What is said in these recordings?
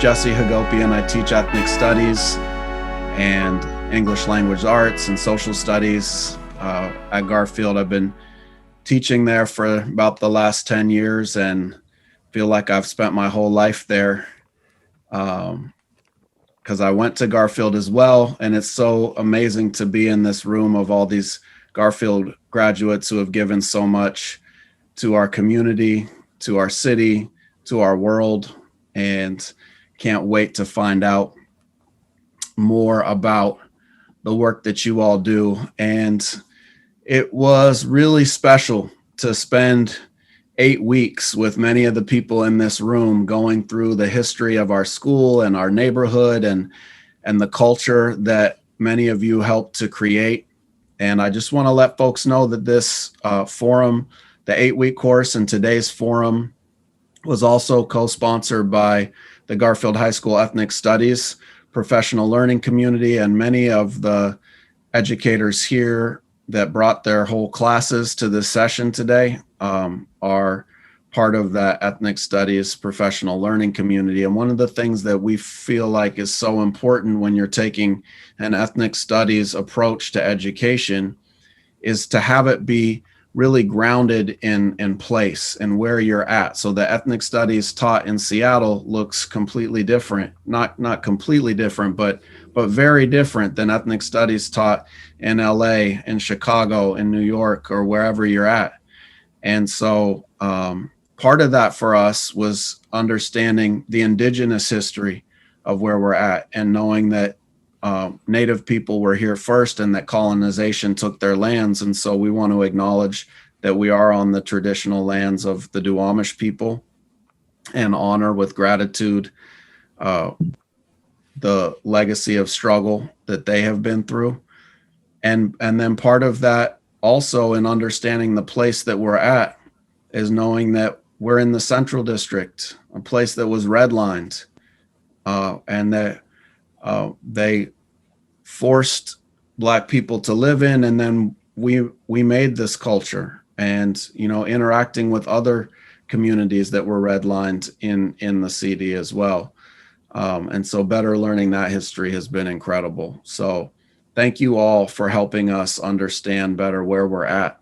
Jesse Hagopian. I teach ethnic studies and English language arts and social studies at Garfield. I've been teaching there for about the last 10 years and feel like I've spent my whole life there because I went to Garfield as well. And it's so amazing to be in this room of all these Garfield graduates who have given so much to our community, to our city, to our world, and can't wait to find out more about the work that you all do. And it was really special to spend 8 weeks with many of the people in this room going through the history of our school and our neighborhood and the culture that many of you helped to create. And I just want to let folks know that this forum, the 8-week course and today's forum, was also co-sponsored by the Garfield High School Ethnic Studies professional learning community, and many of the educators here that brought their whole classes to this session today are part of that ethnic studies professional learning community. And one of the things that we feel like is so important when you're taking an ethnic studies approach to education is to have it be really grounded in place and where you're at. So the ethnic studies taught in Seattle looks completely different, not completely different, but very different than ethnic studies taught in LA, in Chicago, in New York, or wherever you're at. And so part of that for us was understanding the indigenous history of where we're at and knowing that Native people were here first and that colonization took their lands. And so we want to acknowledge that we are on the traditional lands of the Duwamish people and honor with gratitude the legacy of struggle that they have been through. And then part of that also in understanding the place that we're at is knowing that we're in the Central District, a place that was redlined, and that they forced Black people to live in, and then we made this culture, and interacting with other communities that were redlined in the CD as well, and so better learning that history has been incredible. So thank you all for helping us understand better where we're at.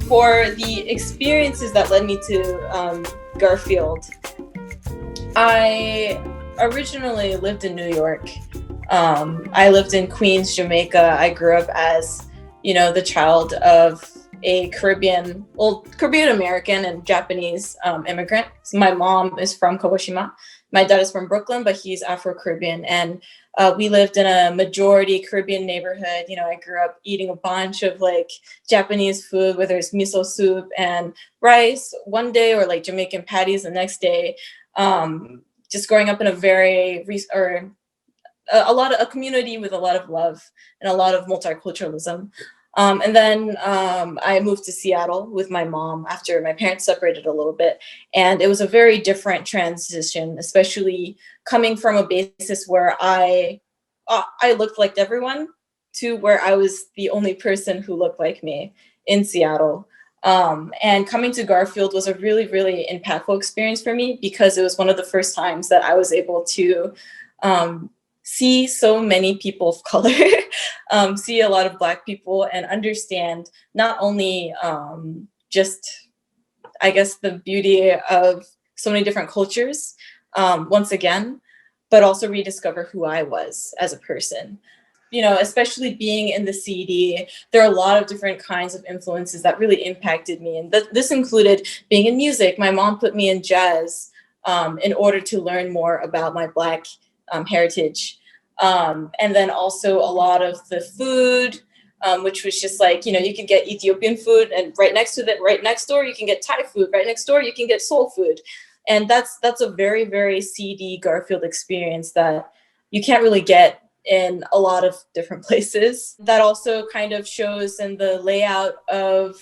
For the experiences that led me to Garfield, I originally lived in New York. I lived in Queens, Jamaica. I grew up as, the child of a Caribbean American and Japanese immigrant. So my mom is from Kagoshima. My dad is from Brooklyn, but he's Afro-Caribbean. And we lived in a majority Caribbean neighborhood. I grew up eating a bunch of Japanese food, whether it's miso soup and rice one day or Jamaican patties the next day. Just growing up in a very a community with a lot of love and a lot of multiculturalism. And then I moved to Seattle with my mom after my parents separated a little bit. And it was a very different transition, especially coming from a basis where I looked like everyone to where I was the only person who looked like me in Seattle. And coming to Garfield was a really, really impactful experience for me because it was one of the first times that I was able to see so many people of color, see a lot of Black people, and understand not only just, I guess, the beauty of so many different cultures once again, but also rediscover who I was as a person. You know, especially being in the CD, there are a lot of different kinds of influences that really impacted me. And this included being in music. My mom put me in jazz in order to learn more about my Black heritage. And then also a lot of the food, which was just like, you know, you can get Ethiopian food, and right next door, you can get Thai food. Right next door, you can get soul food. And that's a very, very CD Garfield experience that you can't really get in a lot of different places. That also kind of shows in the layout of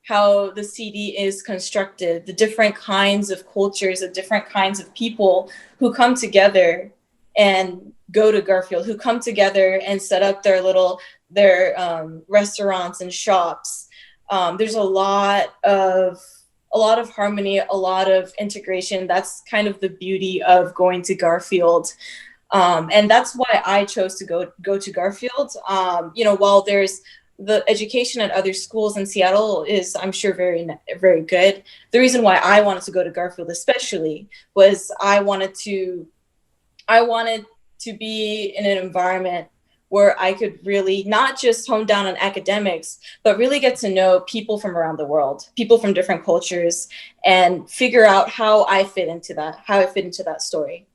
how the CD is constructed, the different kinds of cultures, the different kinds of people who come together and go to Garfield, who come together and set up their restaurants and shops. There's a lot of harmony, a lot of integration. That's kind of the beauty of going to Garfield. And that's why I chose to go to Garfield. You know, while there's the education at other schools in Seattle is, I'm sure, very, very good. The reason why I wanted to go to Garfield especially was I wanted to be in an environment where I could really not just hone down on academics, but really get to know people from around the world, people from different cultures, and figure out how I fit into that story.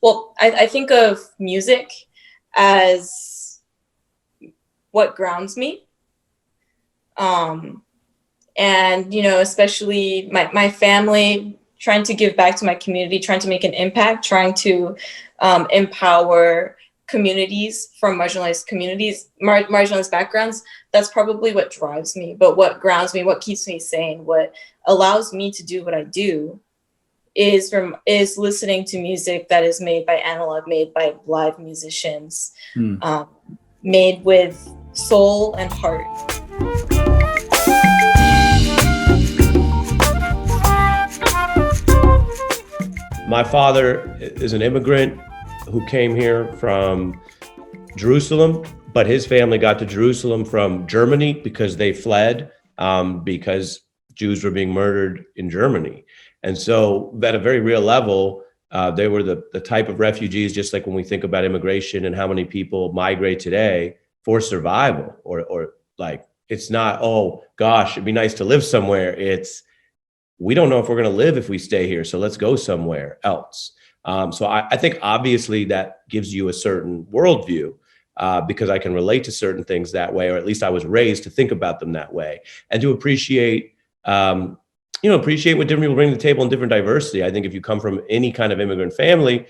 Well, I think of music as what grounds me. And, you know, especially my family, trying to give back to my community, trying to make an impact, trying to empower communities from marginalized backgrounds. That's probably what drives me. But what grounds me, what keeps me sane, what allows me to do what I do is listening to music that is made by analog, made by live musicians, made with soul and heart. My father is an immigrant who came here from Jerusalem, but his family got to Jerusalem from Germany because they fled because Jews were being murdered in Germany. And so at a very real level, they were the type of refugees, just like when we think about immigration and how many people migrate today for survival, or like, it's not, oh gosh, it'd be nice to live somewhere. It's, we don't know if we're going to live if we stay here, so let's go somewhere else. So I think obviously that gives you a certain worldview because I can relate to certain things that way, or at least I was raised to think about them that way and to appreciate what different people bring to the table in different diversity. I think if you come from any kind of immigrant family,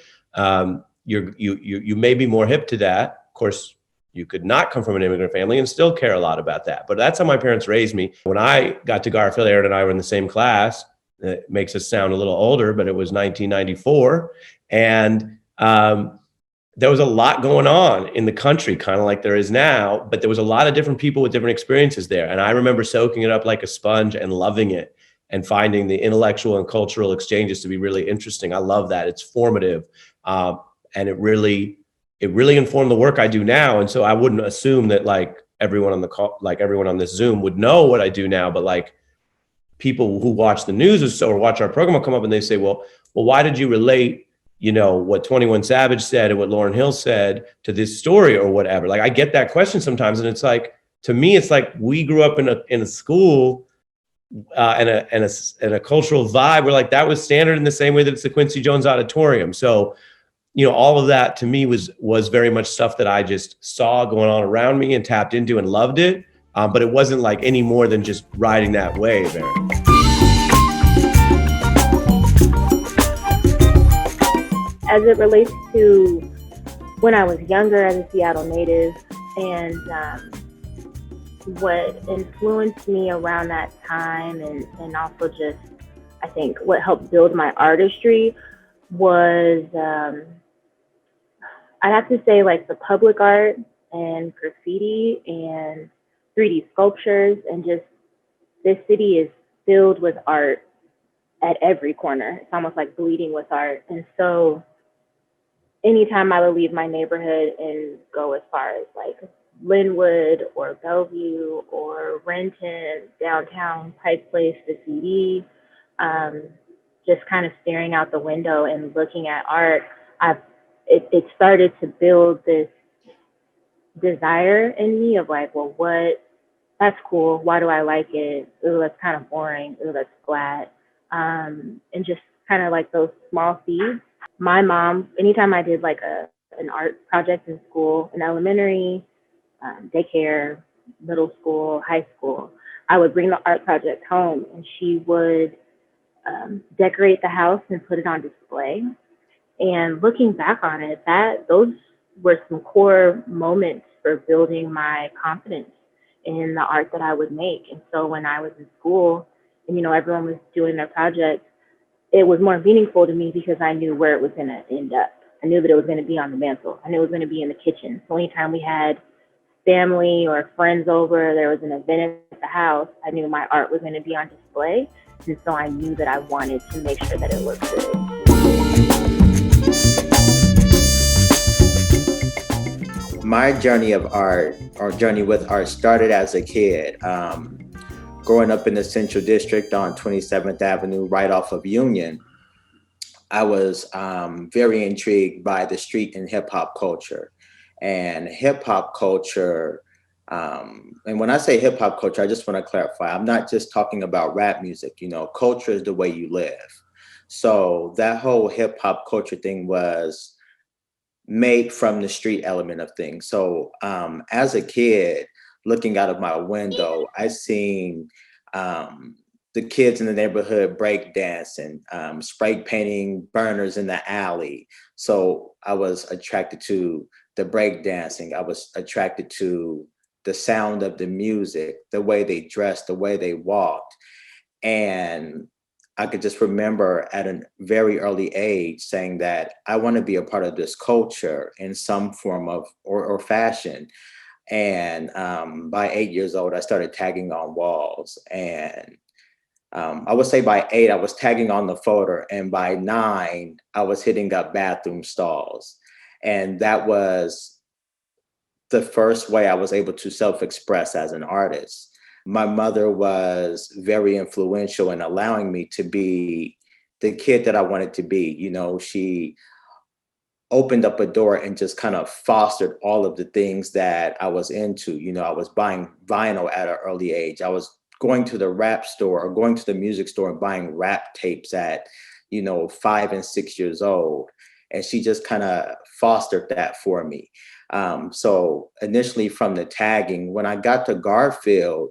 you may be more hip to that. Of course, you could not come from an immigrant family and still care a lot about that. But that's how my parents raised me. When I got to Garfield, Aaron and I were in the same class. It makes us sound a little older, but it was 1994. And there was a lot going on in the country, kind of like there is now, but there was a lot of different people with different experiences there. And I remember soaking it up like a sponge and loving it and finding the intellectual and cultural exchanges to be really interesting. I love that. It's formative. And it really informed the work I do now. And so I wouldn't assume that like everyone on the call, like everyone on this Zoom would know what I do now, but like people who watch the news or watch our program will come up and they say, well, why did you relate, you know, what 21 Savage said and what Lauryn Hill said to this story or whatever? Like I get that question sometimes. And it's like, to me, it's like we grew up in a school and a cultural vibe where like that was standard in the same way that it's the Quincy Jones Auditorium. So, you know, all of that to me was very much stuff that I just saw going on around me and tapped into and loved it. But it wasn't like any more than just riding that wave, Aaron. As it relates to when I was younger as a Seattle native, and what influenced me around that time, and also just, I think, what helped build my artistry was, I'd have to say, like, the public art and graffiti and 3D sculptures, and just this city is filled with art at every corner. It's almost like bleeding with art. And so anytime I would leave my neighborhood and go as far as like Linwood or Bellevue or Renton, downtown Pike Place, the CD, just kind of staring out the window and looking at art, it started to build this desire in me of like, well, that's cool. Why do I like it? Ooh, that's kind of boring. Ooh, that's flat. And just kind of like those small seeds. My mom, anytime I did like an art project in school, in elementary, daycare, middle school, high school, I would bring the art project home, and she would decorate the house and put it on display. And looking back on it, those were some core moments for building my confidence in the art that I would make. And so when I was in school and, everyone was doing their projects, it was more meaningful to me because I knew where it was going to end up. I knew that it was going to be on the mantle. I knew it was going to be in the kitchen. So anytime we had family or friends over, there was an event at the house, I knew my art was going to be on display. And so I knew that I wanted to make sure that it looked good. My journey of art, or journey with art, started as a kid. Growing up in the Central District on 27th Avenue, right off of Union, I was very intrigued by the street and hip hop culture. And hip hop culture, and when I say hip hop culture, I just want to clarify, I'm not just talking about rap music. Culture is the way you live. So that whole hip hop culture thing was made from the street element of things. So as a kid, looking out of my window, I seen the kids in the neighborhood break dancing, spray painting burners in the alley. So I was attracted to the break dancing. I was attracted to the sound of the music, the way they dressed, the way they walked. And I could just remember at a very early age saying that I want to be a part of this culture in some form of or fashion. And by 8 years old, I started tagging on walls. And I would say by 8, I was tagging on the photo. And by 9, I was hitting up bathroom stalls. And that was the first way I was able to self-express as an artist. My mother was very influential in allowing me to be the kid that I wanted to be. She opened up a door and just kind of fostered all of the things that I was into. I was buying vinyl at an early age. I was going to the rap store or going to the music store and buying rap tapes at, 5 and 6 years old. And she just kind of fostered that for me. So initially from the tagging, when I got to Garfield,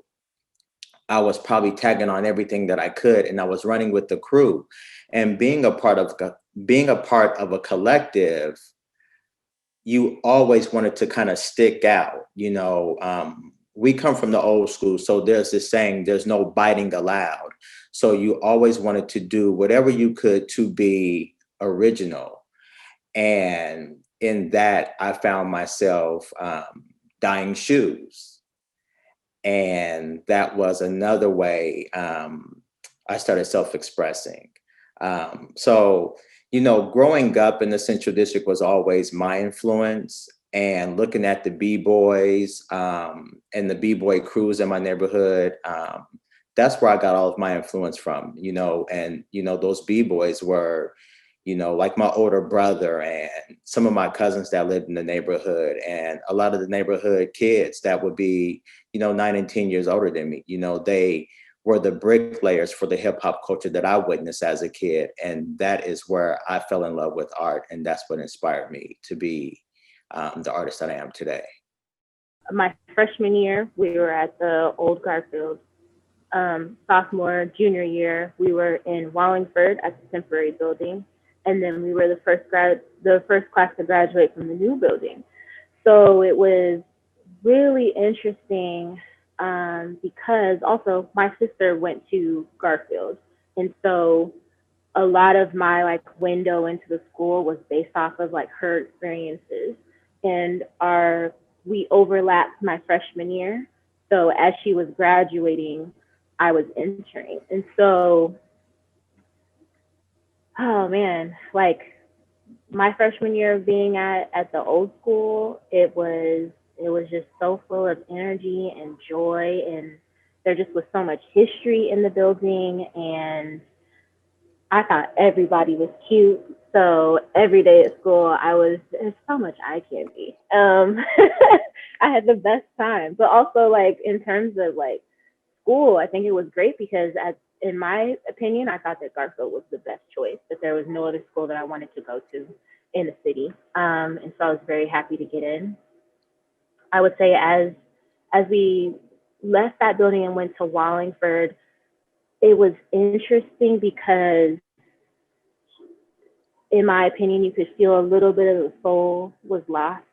I was probably tagging on everything that I could, and I was running with the crew. And being a part of a collective, you always wanted to kind of stick out. We come from the old school, so there's this saying, there's no biting allowed. So you always wanted to do whatever you could to be original. And in that, I found myself dyeing shoes. And that was another way I started self-expressing. So, growing up in the Central District was always my influence. And looking at the B-boys and the B-boy crews in my neighborhood, that's where I got all of my influence from, and, those B-boys were, like my older brother and some of my cousins that lived in the neighborhood, and a lot of the neighborhood kids that would be, 9 and 10 years older than me. They were the bricklayers for the hip hop culture that I witnessed as a kid. And that is where I fell in love with art. And that's what inspired me to be the artist that I am today. My freshman year, we were at the old Garfield. Sophomore, junior year, we were in Wallingford at the temporary building. and then we were the first class to graduate from the new building. So it was really interesting because also my sister went to Garfield, and so a lot of my like window into the school was based off of like her experiences, and we overlapped my freshman year. So as she was graduating, I was entering, and so oh man, like my freshman year of being at the old school, it was just so full of energy and joy, and there just was so much history in the building, and I thought everybody was cute. So every day at school, there's so much eye candy. I had the best time, but also like in terms of like school, I think it was great because in my opinion, I thought that Garfield was the best choice, that there was no other school that I wanted to go to in the city. And so I was very happy to get in. I would say as we left that building and went to Wallingford, it was interesting because in my opinion, you could feel a little bit of the soul was lost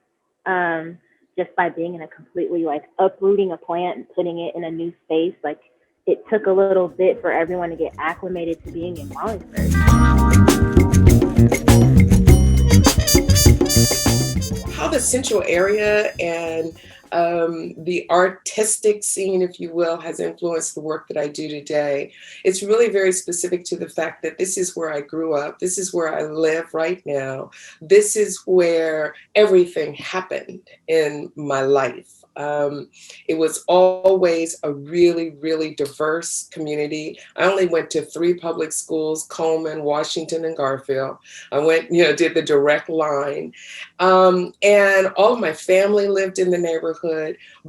just by being in a completely like uprooting a plant and putting it in a new space. Like it took a little bit for everyone to get acclimated to being in Wallingford. How the central area and the artistic scene, if you will, has influenced the work that I do today. It's really very specific to the fact that this is where I grew up. This is where I live right now. This is where everything happened in my life. It was always a really, really diverse community. I only went to 3 public schools, Coleman, Washington, and Garfield. I went, did the direct line. And all of my family lived in the neighborhood.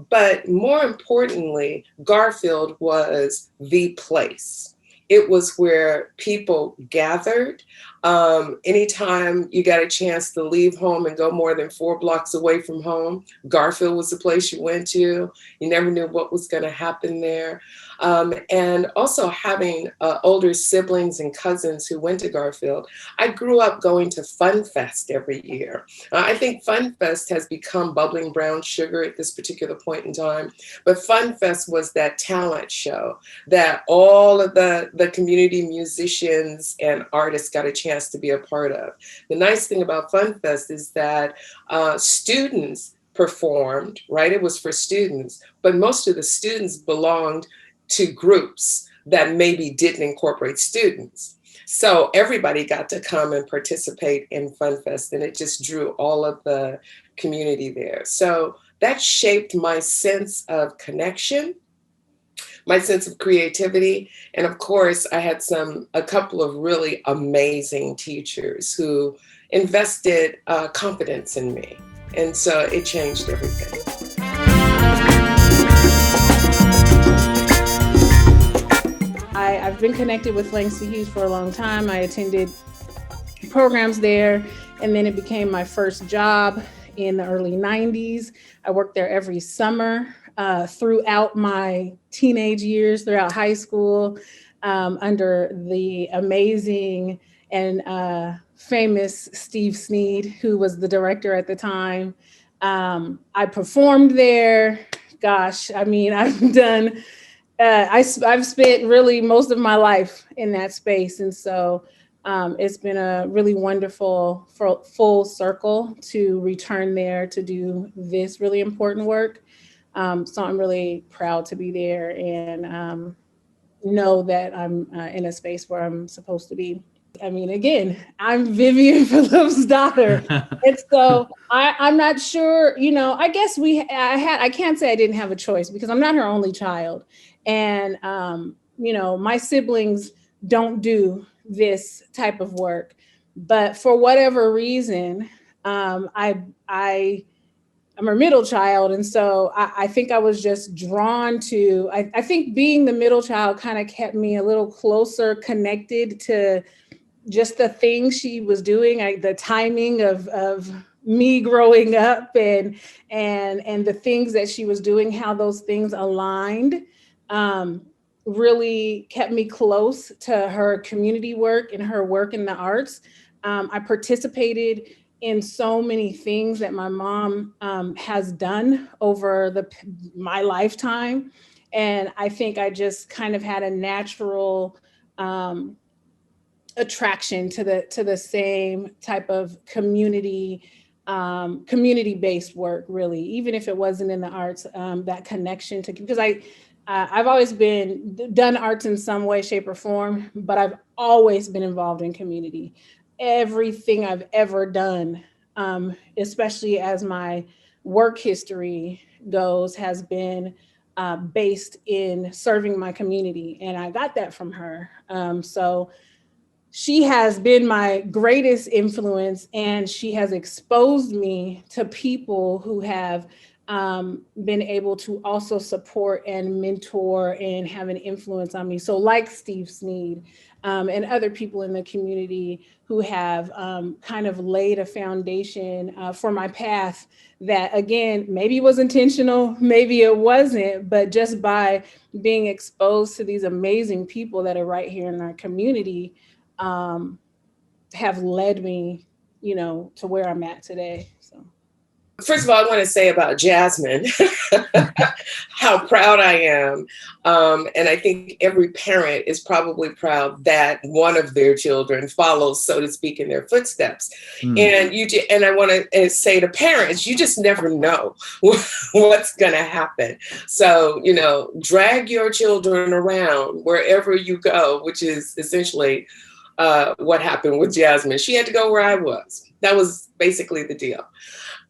But more importantly, Garfield was the place. It was where people gathered. Anytime you got a chance to leave home and go more than 4 blocks away from home, Garfield was the place you went to. You never knew what was going to happen there. And also having older siblings and cousins who went to Garfield, I grew up going to Fun Fest every year. I think Fun Fest has become bubbling brown sugar at this particular point in time. But Fun Fest was that talent show that all of the community musicians and artists got a chance to be a part of. The nice thing about Fun Fest is that students performed, right? It was for students, but most of the students belonged to groups that maybe didn't incorporate students. So everybody got to come and participate in Fun Fest, and it just drew all of the community there. So that shaped my sense of connection, my sense of creativity. And of course, I had a couple of really amazing teachers who invested confidence in me. And so it changed everything. I've been connected with Langston Hughes for a long time. I attended programs there, and then it became my first job in the early 90s. I worked there every summer throughout my teenage years, throughout high school, under the amazing and famous Steve Sneed, who was the director at the time. I performed there. Gosh, I mean, I've done, I've spent really most of my life in that space. And so it's been a really wonderful full circle to return there to do this really important work. So I'm really proud to be there and know that I'm in a space where I'm supposed to be. I mean, again, I'm Vivian Phillips' daughter. And so I'm not sure, I guess I can't say I didn't have a choice because I'm not her only child. And, my siblings don't do this type of work, but for whatever reason, I'm a middle child. And so I think I was just drawn to, I think being the middle child kind of kept me a little closer connected to just the things she was doing, the timing of me growing up and the things that she was doing, how those things aligned, really kept me close to her community work and her work in the arts. I participated in so many things that my mom has done over my lifetime. And I think I just kind of had a natural attraction to the same type of community-based work, really, even if it wasn't in the arts, that connection to, because I've always done arts in some way, shape, or form, but I've always been involved in community. Everything I've ever done, especially as my work history goes, has been based in serving my community. And I got that from her. So she has been my greatest influence, and she has exposed me to people who have been able to also support and mentor and have an influence on me. So like Steve Sneed and other people in the community who have kind of laid a foundation for my path that, again, maybe was intentional, maybe it wasn't, but just by being exposed to these amazing people that are right here in our community, have led me, to where I'm at today. So, first of all, I want to say about Jasmine, how proud I am. And I think every parent is probably proud that one of their children follows, so to speak, in their footsteps. And I want to say to parents, you just never know what's going to happen. So, drag your children around wherever you go, which is essentially what happened with Jasmine. She had to go where I was. That was basically the deal.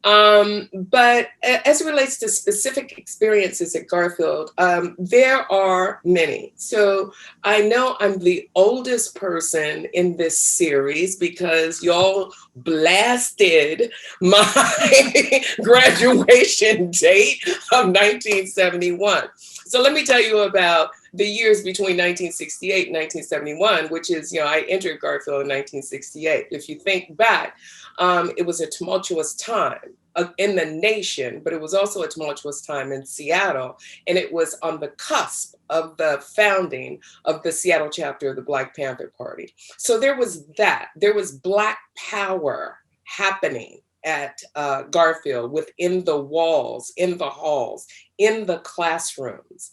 But as it relates to specific experiences at Garfield, there are many. So I know I'm the oldest person in this series because y'all blasted my graduation date of 1971. So let me tell you about the years between 1968 and 1971, which is, I entered Garfield in 1968. If you think back, it was a tumultuous time in the nation, but it was also a tumultuous time in Seattle. And it was on the cusp of the founding of the Seattle chapter of the Black Panther Party. So there was that. There was Black power happening at Garfield, within the walls, in the halls, in the classrooms.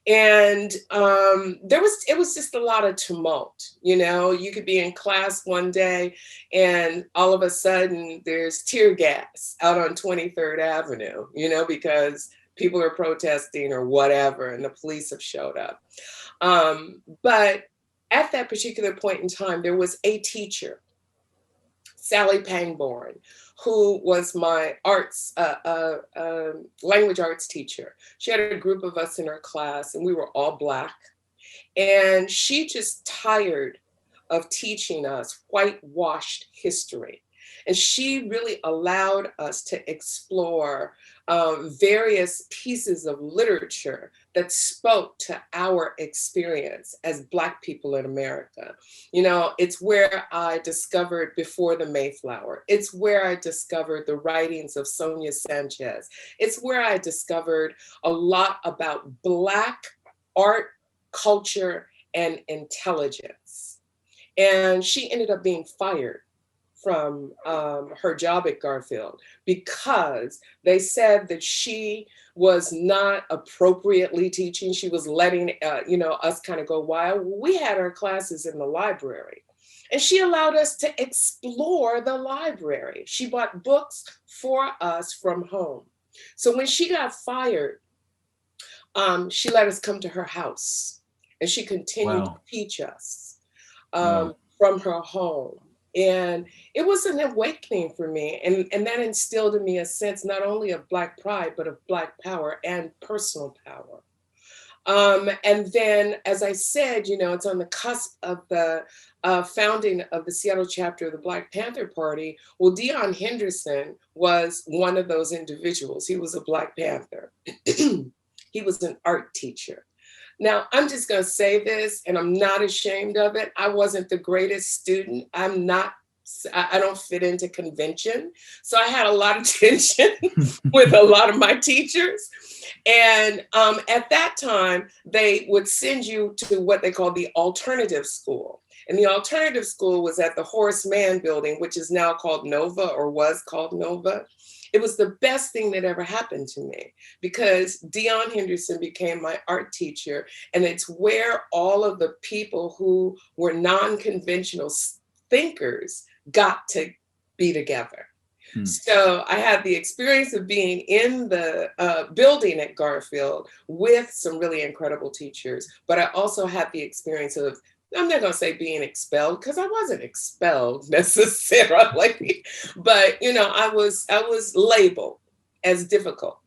And it was just a lot of tumult. You could be in class one day and all of a sudden there's tear gas out on 23rd Avenue, because people are protesting or whatever, and the police have showed up. But at that particular point in time, there was a teacher, Sally Pangborn, who was my language arts teacher. She had a group of us in her class, and we were all Black. And she just tired of teaching us whitewashed history. And she really allowed us to explore various pieces of literature that spoke to our experience as Black people in America. It's where I discovered Before the Mayflower. It's where I discovered the writings of Sonia Sanchez. It's where I discovered a lot about Black art, culture, and intelligence. And she ended up being fired from her job at Garfield because they said that she was not appropriately teaching. She was letting us kind of go wild. We had our classes in the library, and she allowed us to explore the library. She bought books for us from home. So when she got fired, she let us come to her house, and she continued to teach us from her home. And it was an awakening for me. And that instilled in me a sense not only of Black pride, but of Black power and personal power. And then, as I said, it's on the cusp of the founding of the Seattle chapter of the Black Panther Party. Well, Dion Henderson was one of those individuals. He was a Black Panther. He was an art teacher. Now, I'm just going to say this, and I'm not ashamed of it. I wasn't the greatest student. I don't fit into convention. So I had a lot of tension with a lot of my teachers. And at that time, they would send you to what they call the alternative school. And the alternative school was at the Horace Mann building, which is now called Nova, or was called Nova. It was the best thing that ever happened to me, because Dion Henderson became my art teacher. And it's where all of the people who were non-conventional thinkers got to be together. So I had the experience of being in the building at Garfield with some really incredible teachers, but I also had the experience of, I'm not going to say being expelled, because I wasn't expelled necessarily, but I was labeled as difficult.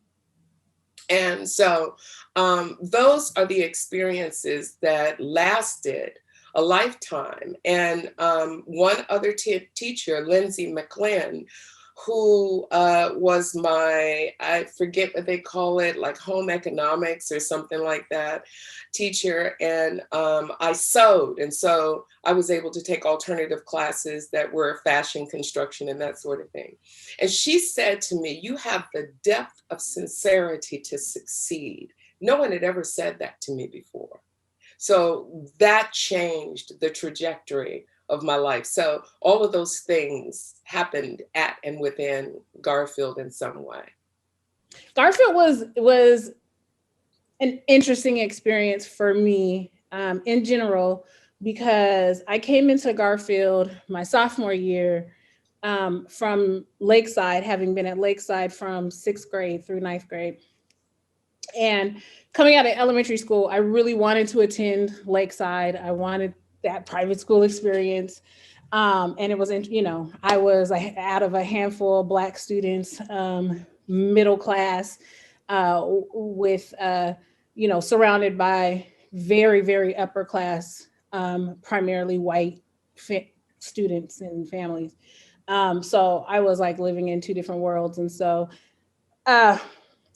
And so those are the experiences that lasted a lifetime. And one other teacher, Lindsay McLean, who was my, I forget what they call it, like home economics or something like that, teacher. And I sewed. And so I was able to take alternative classes that were fashion construction and that sort of thing. And she said to me, you have the depth of sincerity to succeed. No one had ever said that to me before. So that changed the trajectory of my life. So all of those things happened at and within Garfield in some way. Garfield was an interesting experience for me in general, because I came into Garfield my sophomore year from Lakeside, having been at Lakeside from 6th grade through 9th grade. And coming out of elementary school, I really wanted to attend Lakeside. I wanted that private school experience. And it was, I was out of a handful of Black students, middle class, with, surrounded by very, very upper class, primarily white students and families. So I was like living in two different worlds. And so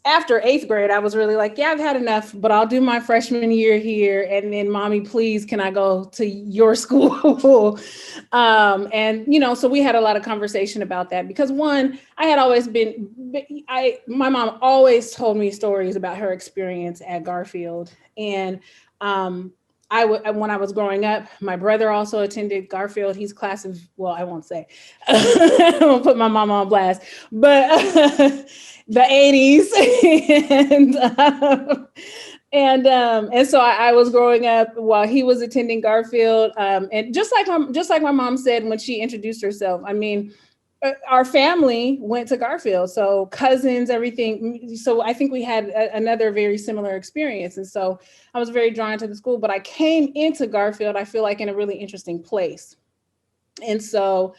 after 8th grade, I was really like, yeah, I've had enough, but I'll do my freshman year here. And then, mommy, please, can I go to your school? So we had a lot of conversation about that, because one, I had always my mom always told me stories about her experience at Garfield. And when I was growing up, my brother also attended Garfield. He's class of, well, I won't say, I won't put my mom on blast, but the 80s. And so I was growing up while he was attending Garfield. And just like my mom said when she introduced herself, I mean, our family went to Garfield, so cousins, everything. So I think we had another very similar experience. And so I was very drawn to the school, but I came into Garfield, I feel like, in a really interesting place. And so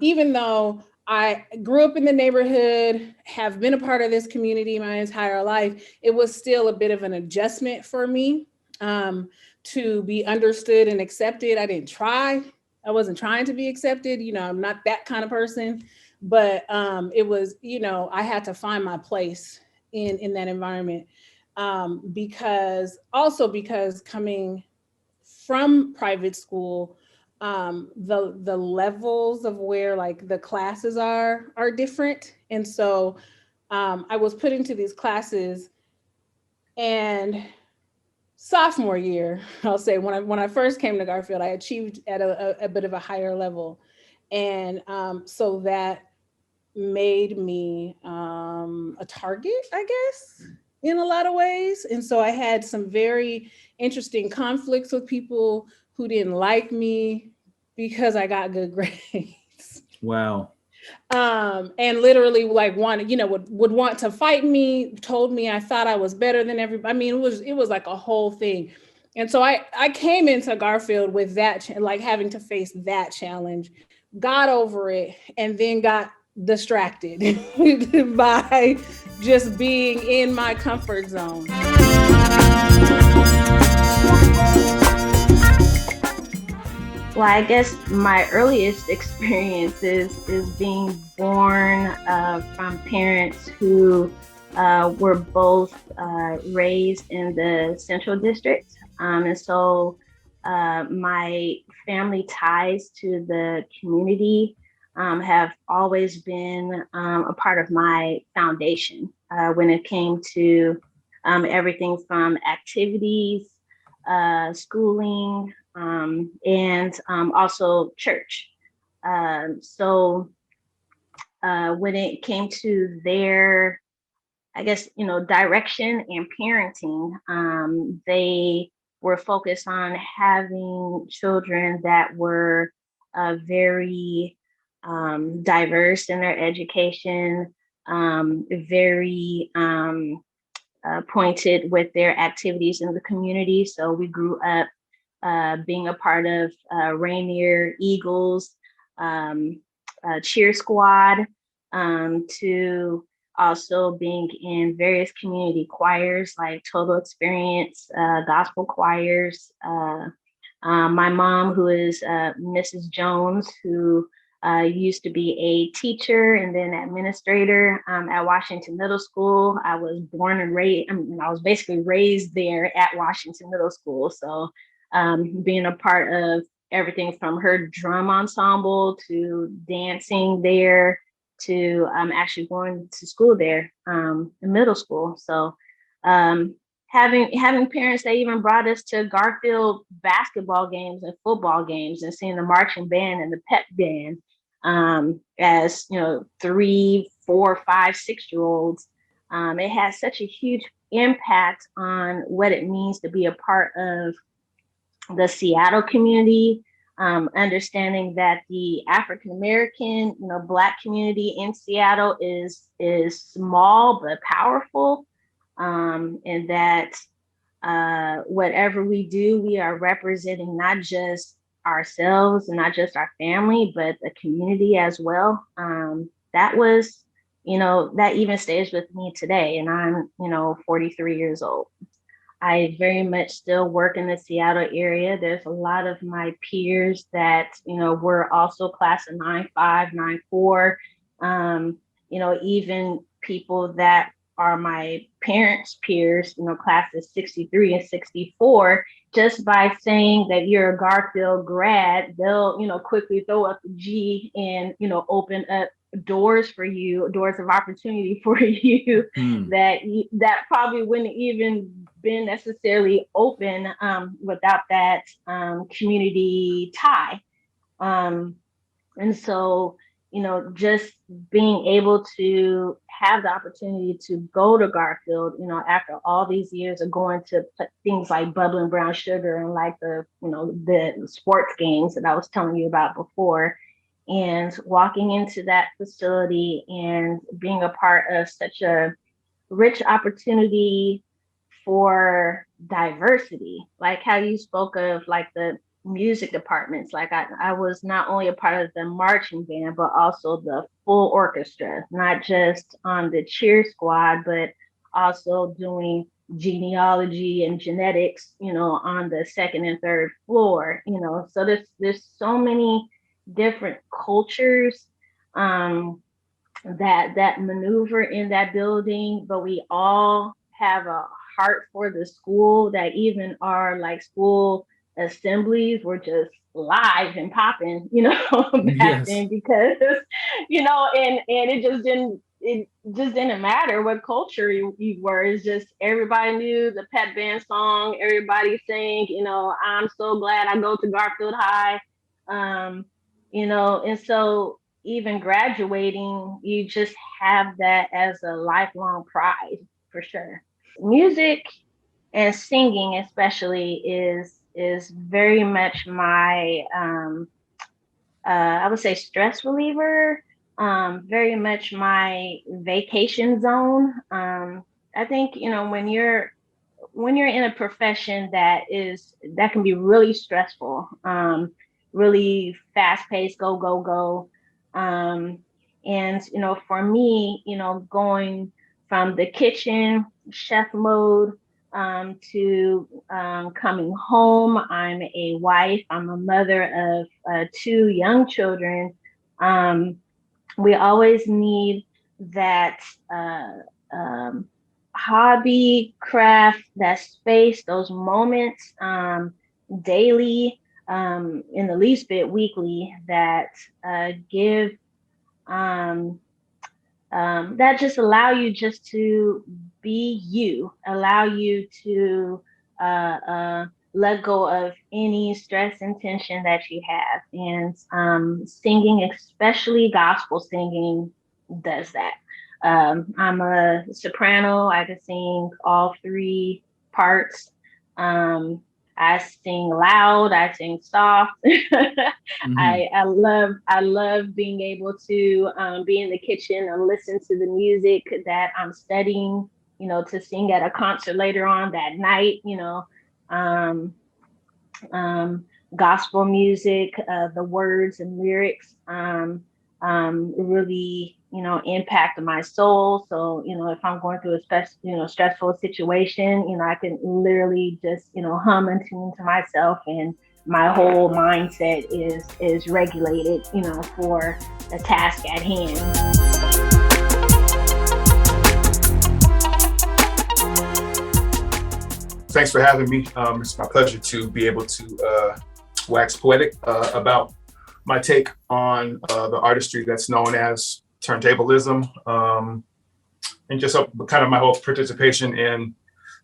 even though I grew up in the neighborhood, have been a part of this community my entire life, it was still a bit of an adjustment for me to be understood and accepted. I wasn't trying to be accepted. I'm not that kind of person, but it was, I had to find my place in that environment, because coming from private school, the levels of where like the classes are different. And so I was put into these classes, and sophomore year, I'll say, when I first came to Garfield, I achieved at a bit of a higher level. And so that made me a target, I guess, in a lot of ways. And so I had some very interesting conflicts with people who didn't like me because I got good grades. Wow. And literally like would want to fight me, told me I thought I was better than everybody. I mean, it was like a whole thing. And so I came into Garfield with that, like having to face that challenge, got over it, and then got distracted by just being in my comfort zone. Well, I guess my earliest experiences is being born from parents who were both raised in the Central District. And so my family ties to the community have always been a part of my foundation when it came to everything from activities, schooling, and also church. So when it came to their, I guess, direction and parenting, they were focused on having children that were very diverse in their education, very pointed with their activities in the community. So we grew up being a part of Rainier Eagles, cheer squad, to also being in various community choirs like Total Experience, gospel choirs. My mom, who is Mrs. Jones, who used to be a teacher and then administrator at Washington Middle School. I was born and raised, I was basically raised there at Washington Middle School. So being a part of everything from her drum ensemble to dancing there to actually going to school there in middle school. So having parents that even brought us to Garfield basketball games and football games and seeing the marching band and the pep band as 3, 4, 5, 6-year-olds. It has such a huge impact on what it means to be a part of the Seattle community, understanding that the African American, Black community in Seattle is small but powerful, and that whatever we do, we are representing not just ourselves and not just our family, but the community as well. That was, that even stays with me today, and I'm 43 years old. I very much still work in the Seattle area. There's a lot of my peers that, were also class of 9-5, 9-4, even people that are my parents' peers, classes 63 and 64, just by saying that you're a Garfield grad, they'll, quickly throw up the G and, open up doors for you, doors of opportunity for you that probably wouldn't even been necessarily open without that community tie. And so, just being able to have the opportunity to go to Garfield, after all these years of going to things like Bubbling Brown Sugar and like the sports games that I was telling you about before, and walking into that facility and being a part of such a rich opportunity for diversity, like how you spoke of like the music departments. Like I was not only a part of the marching band, but also the full orchestra, not just on the cheer squad, but also doing genealogy and genetics, on the second and third floor, so there's so many different cultures that maneuver in that building, but we all have a heart for the school, that even our like school assemblies were just live and popping, back then, because, and it just didn't matter what culture you were. It's just everybody knew the pep band song, everybody sang, I'm so glad I go to Garfield High, and so even graduating, you just have that as a lifelong pride, for sure. Music and singing especially is very much my I would say stress reliever, very much my vacation zone. I think when you're in a profession that can be really stressful, really fast paced, go. And, for me, going from the kitchen, chef mode, to coming home, I'm a wife, I'm a mother of 2 young children. We always need that hobby, craft, that space, those moments daily, in the least bit weekly, that give that just allow you just to be you, allow you to let go of any stress and tension that you have. And singing, especially gospel singing, does that. I'm a soprano. I can sing all three parts. I sing loud. I sing soft. I love being able to be in the kitchen and listen to the music that I'm studying, to sing at a concert later on that night, um, gospel music, the words and lyrics really, impact my soul. So, if I'm going through a stressful situation, I can literally just, hum and tune to myself, and my whole mindset is regulated, for the task at hand. Thanks for having me. It's my pleasure to be able to wax poetic about my take on the artistry that's known as turntablism, and just kind of my whole participation in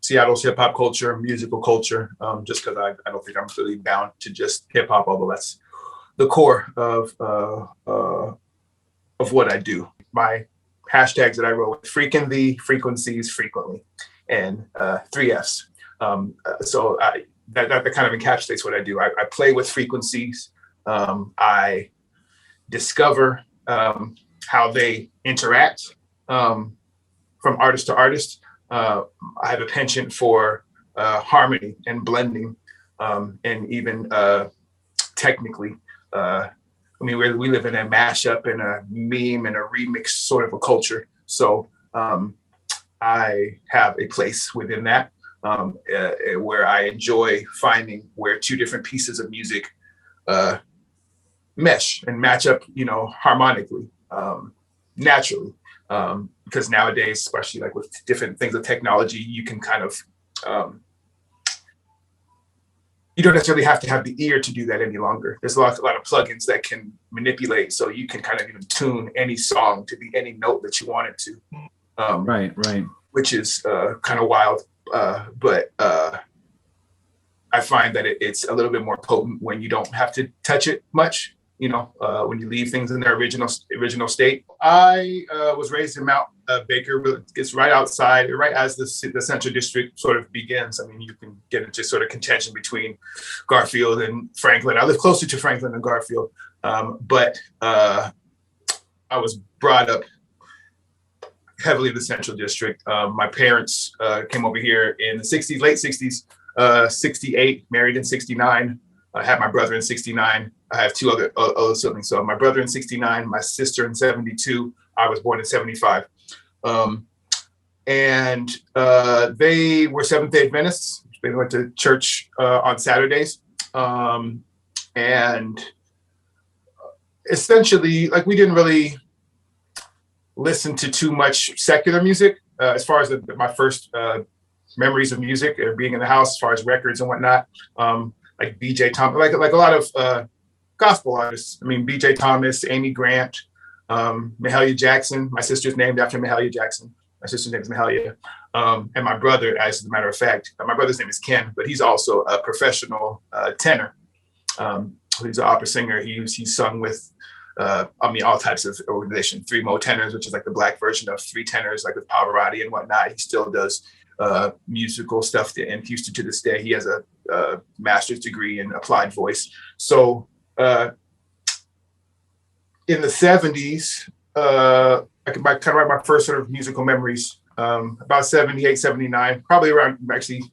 Seattle's hip hop culture, musical culture, just because I don't think I'm really bound to just hip hop, although that's the core of what I do. My hashtags that I wrote: freaking the frequencies frequently, and 3 Fs. So that kind of encapsulates what I do. I play with frequencies. I discover how they interact from artist to artist. I have a penchant for harmony and blending, and even technically. We live in a mashup and a meme and a remix sort of a culture. So I have a place within that. Where I enjoy finding where two different pieces of music mesh and match up, harmonically, naturally. Because nowadays, especially like with different things of technology, you can kind of, you don't necessarily have to have the ear to do that any longer. There's a lot of plugins that can manipulate, so you can kind of even tune any song to be any note that you want it to. Right. Which is kind of wild. But I find that it's a little bit more potent when you don't have to touch it much, when you leave things in their original state. I was raised in Mount Baker. It's right outside, right as the Central District sort of begins. You can get into sort of contention between Garfield and Franklin. I live closer to Franklin than Garfield, but I was brought up heavily in the Central District. My parents came over here in the 60s, late 60s, 68, married in 69. I had my brother in 69. I have two other siblings. So my brother in 69, my sister in 72. I was born in 75. And they were Seventh-day Adventists. They went to church on Saturdays. And essentially, we didn't really listen to too much secular music as far as my first memories of music or being in the house, as far as records and whatnot. Like BJ Thomas, like a lot of gospel artists. BJ Thomas, Amy Grant, Mahalia Jackson. My sister's named after Mahalia Jackson. My sister's name is Mahalia. And my brother, as a matter of fact, my brother's name is Ken, but he's also a professional tenor. He's an opera singer. He's sung with all types of organizations. Three Mo Tenors, which is like the black version of Three Tenors, like with Pavarotti and whatnot. He still does musical stuff in Houston to this day. He has a master's degree in applied voice. So in the 70s, I could kind of write my first sort of musical memories about 78, 79, probably around actually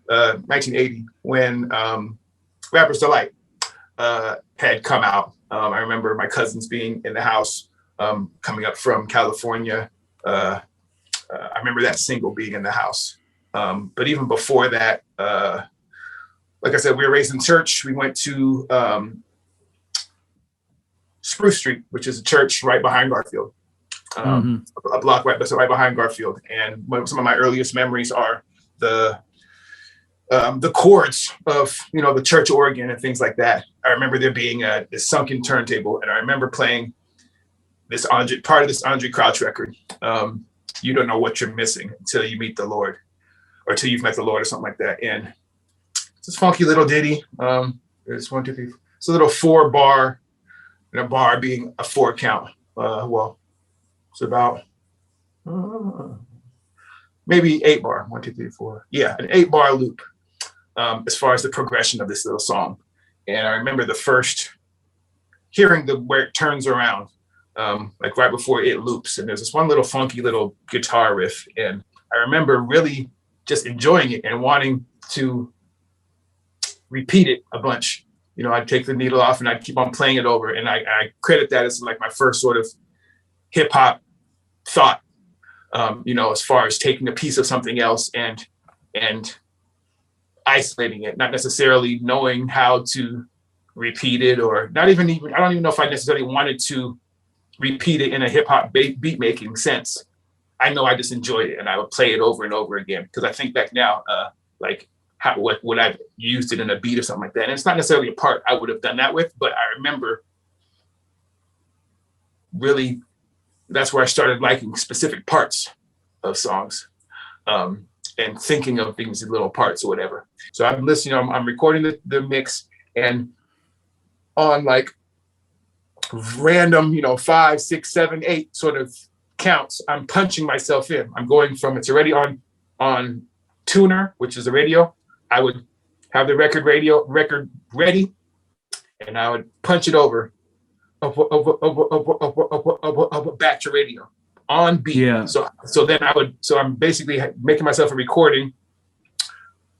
1980 when Rapper's Delight had come out. I remember my cousins being in the house coming up from California. I remember that single being in the house. But even before that, like I said, we were raised in church. We went to Spruce Street, which is a church right behind Garfield, a block right behind Garfield. And some of my earliest memories are the chords of, the church organ and things like that. I remember there being this sunken turntable, and I remember playing this part of this Andre Crouch record. You don't know what you're missing until you meet the Lord, or till you've met the Lord, or something like that. And this funky little ditty. It's 1, 2, 3. It's a little 4-bar, and a bar being a 4 count. Well, it's about maybe 8 bar. 1, 2, 3, 4. Yeah, an 8-bar loop. As far as the progression of this little song, and I remember the first hearing where it turns around, like right before it loops, and there's this one little funky little guitar riff, and I remember really just enjoying it and wanting to repeat it a bunch. You know, I'd take the needle off and I'd keep on playing it over, and I credit that as like my first sort of hip hop thought. You know, as far as taking a piece of something else and isolating it, not necessarily knowing how to repeat it, or I don't even know if I necessarily wanted to repeat it in a hip hop beat making sense. I know I just enjoyed it, and I would play it over and over again, because I think back now, like what I've used it in a beat or something like that. And it's not necessarily a part I would have done that with, but I remember really that's where I started liking specific parts of songs. And thinking of things in little parts or whatever. So I'm listening, I'm recording the mix, and on like random, 5, 6, 7, 8 sort of counts, I'm punching myself in. I'm going from, it's already on tuner, which is the radio. I would have the record ready, and I would punch it over back to radio. On beat. Yeah. So then I'm basically making myself a recording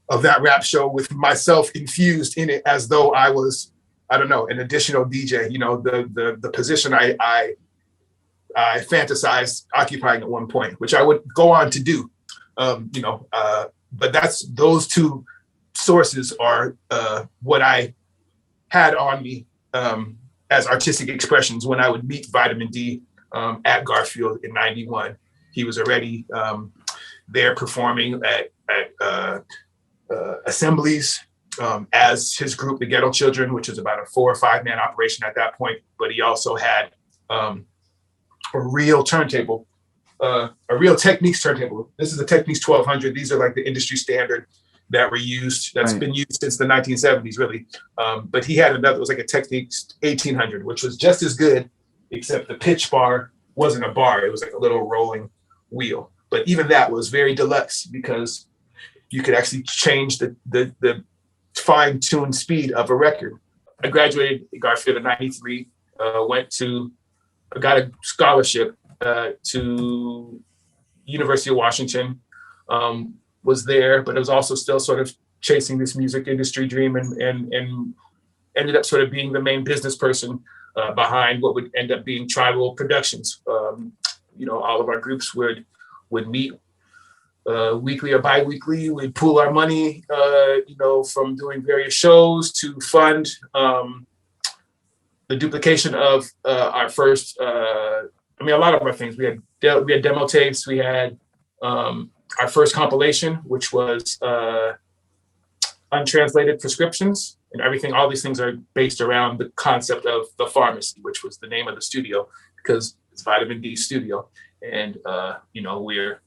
of that rap show with myself infused in it, as though I was, I don't know, an additional DJ. The position I fantasized occupying at one point, which I would go on to do. But those two sources are what I had on me as artistic expressions when I would meet Vitamin D at Garfield in '91. He was already there performing at assemblies as his group, the Ghetto Children, which was about a 4 or 5 man operation at that point. But he also had a real turntable, a real Techniques turntable. This is the Techniques 1200. These are like the industry standard that were used, that's been used since the 1970s, really. But he had another, it was like a Techniques 1800, which was just as good, except the pitch bar wasn't a bar. It was like a little rolling wheel. But even that was very deluxe, because you could actually change the fine-tuned speed of a record. I graduated Garfield in '93, got a scholarship to University of Washington, was there, but it was also still sort of chasing this music industry dream, and ended up sort of being the main business person behind what would end up being Tribal Productions. All of our groups would meet weekly or bi-weekly. We'd pool our money, from doing various shows to fund the duplication of our first, a lot of our things. We had demo tapes. We had our first compilation, which was untranslated prescriptions, and everything. All these things are based around the concept of the pharmacy, which was the name of the studio, because it's Vitamin D Studio, and we're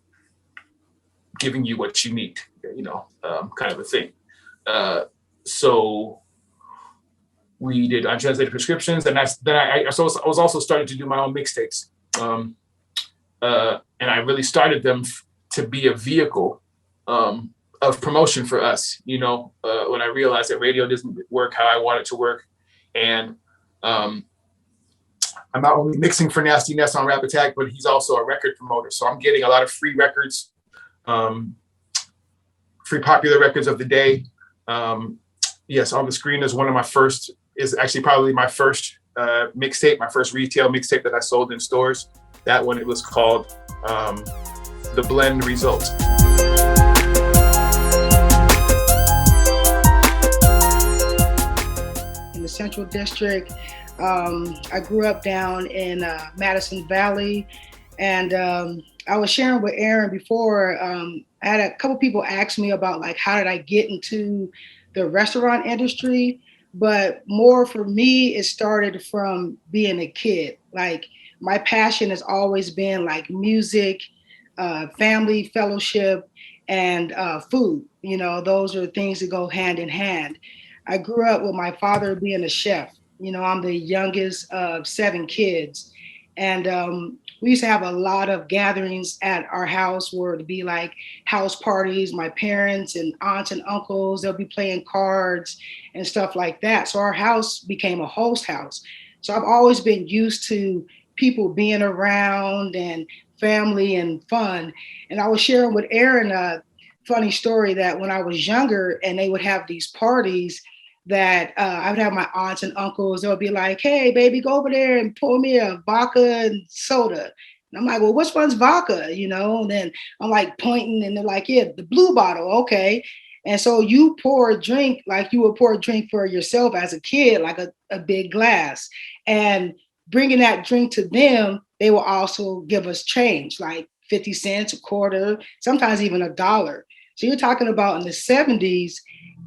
giving you what you need, kind of a thing. So we did untranslated prescriptions, and I was also starting to do my own mixtapes, and I really started them to be a vehicle of promotion for us, when I realized that radio doesn't work how I want it to work. And I'm not only mixing for Nasty Ness on Rap Attack, but he's also a record promoter. So I'm getting a lot of free records, free popular records of the day. Yes, On the Screen is actually probably my first mixtape, my first retail mixtape that I sold in stores. That one, it was called The Blend Result. In the Central District, I grew up down in Madison Valley, and I was sharing with Aaron before, I had a couple people ask me about how did I get into the restaurant industry, but more for me, it started from being a kid. My passion has always been music, family, fellowship, and food. You know, those are things that go hand in hand. I grew up with my father being a chef. You know, I'm the youngest of 7 kids. And we used to have a lot of gatherings at our house where it'd be like house parties. My parents and aunts and uncles, they'll be playing cards and stuff like that. So our house became a host house. So I've always been used to people being around and family and fun. And I was sharing with Aaron a funny story that when I was younger and they would have these parties, that I would have my aunts and uncles, they would be like, hey, baby, go over there and pour me a vodka and soda. And I'm like, well, which one's vodka? You know, and then I'm like pointing and they're like, yeah, the blue bottle. Okay. And so you pour a drink like you would pour a drink for yourself as a kid, like a big glass. And bringing that drink to them, they will also give us change, like 50 cents, a quarter, sometimes even $1. So you're talking about in the 70s,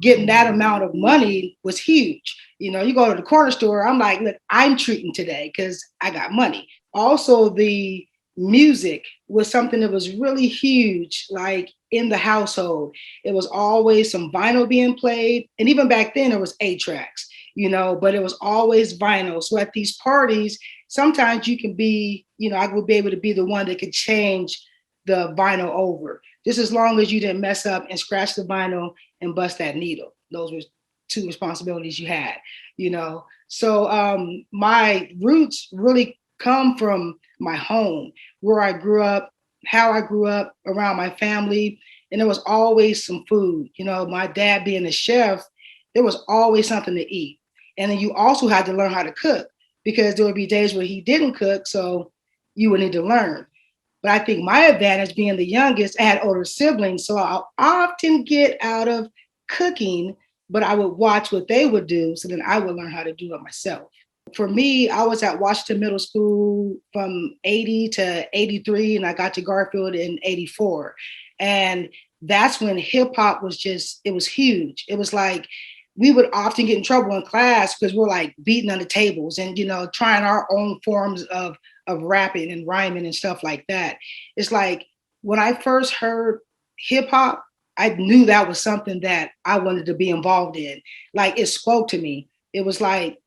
getting that amount of money was huge. You know, you go to the corner store, I'm like, look, I'm treating today because I got money. Also, the music was something that was really huge, like in the household. It was always some vinyl being played. And even back then, it was 8 tracks, you know, but it was always vinyl. So at these parties, sometimes you can be, you know, I would be able to be the one that could change the vinyl over, just as long as you didn't mess up and scratch the vinyl and bust that needle. Those were 2 responsibilities you had, you know. So my roots really come from my home, where I grew up, how I grew up around my family. And there was always some food. You know, my dad being a chef, there was always something to eat. And then you also had to learn how to cook, because there would be days where he didn't cook. So you would need to learn. But I think my advantage being the youngest, I had older siblings. So I'll often get out of cooking, but I would watch what they would do. So then I would learn how to do it myself. For me, I was at Washington Middle School from 80 to 83, and I got to Garfield in 84. And that's when hip hop was just, it was huge. It was like, we would often get in trouble in class because we're like beating on the tables and, you know, trying our own forms of rapping and rhyming and stuff like that. It's like when I first heard hip hop, I knew that was something that I wanted to be involved in. Like it spoke to me. It was like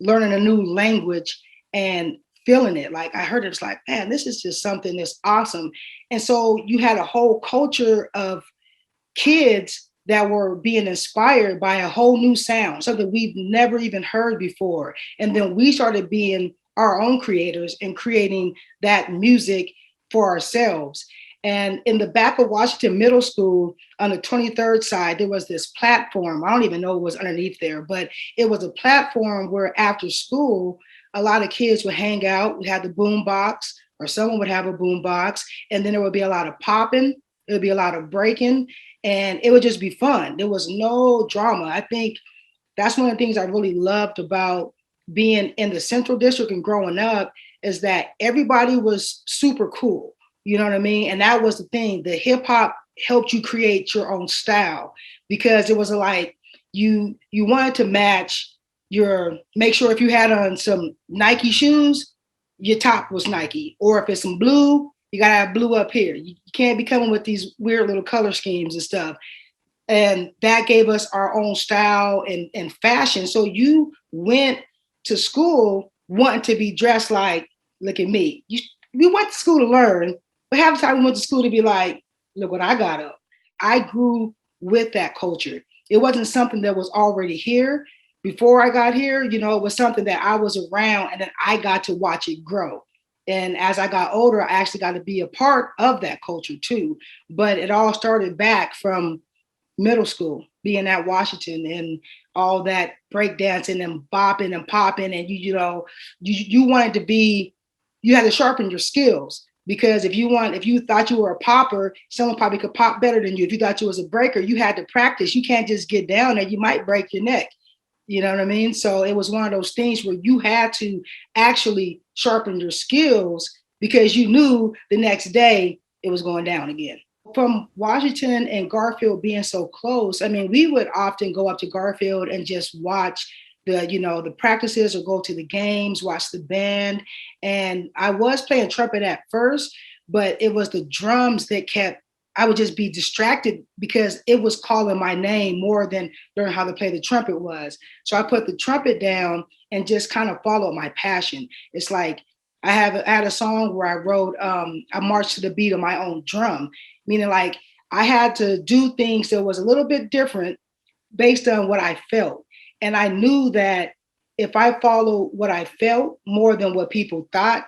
learning a new language and feeling it. Like I heard it, was like, man, this is just something that's awesome. And so you had a whole culture of kids that were being inspired by a whole new sound, something we've never even heard before. And then we started being our own creators and creating that music for ourselves. And in the back of Washington Middle School on the 23rd side, there was this platform. I don't even know what was underneath there, but it was a platform where after school, a lot of kids would hang out. We had the boom box, or someone would have a boom box, and then there would be a lot of popping. There would be a lot of breaking, and it would just be fun. There was no drama. I think that's one of the things I really loved about being in the Central District and growing up, is that everybody was super cool. You know what I mean? And that was the thing. The hip hop helped you create your own style, because it was like you wanted to match make sure if you had on some Nike shoes, your top was Nike. Or if it's some blue, you gotta have blue up here. You can't be coming with these weird little color schemes and stuff. And that gave us our own style and fashion. So you went to school wanting to be dressed like, look at me. We went to school to learn, but half the time we went to school to be like, look what I got up. I grew with that culture. It wasn't something that was already here before I got here. You know, it was something that I was around, and then I got to watch it grow. And as I got older, I actually got to be a part of that culture too. But it all started back from middle school, being at Washington and all that breakdancing and bopping and popping. And you wanted to be, you had to sharpen your skills, because if you thought you were a popper, someone probably could pop better than you. If you thought you was a breaker, you had to practice. You can't just get down there. You might break your neck. You know what I mean? So it was one of those things where you had to actually sharpen your skills, because you knew the next day it was going down again. From Washington and Garfield being so close, I mean, we would often go up to Garfield and just watch the practices, or go to the games, watch the band. And I was playing trumpet at first, but it was the drums that kept, I would just be distracted because it was calling my name more than learning how to play the trumpet was. So I put the trumpet down and just kind of followed my passion. It's like I had a song where I wrote, I marched to the beat of my own drum, meaning like I had to do things that was a little bit different based on what I felt. And I knew that if I followed what I felt more than what people thought,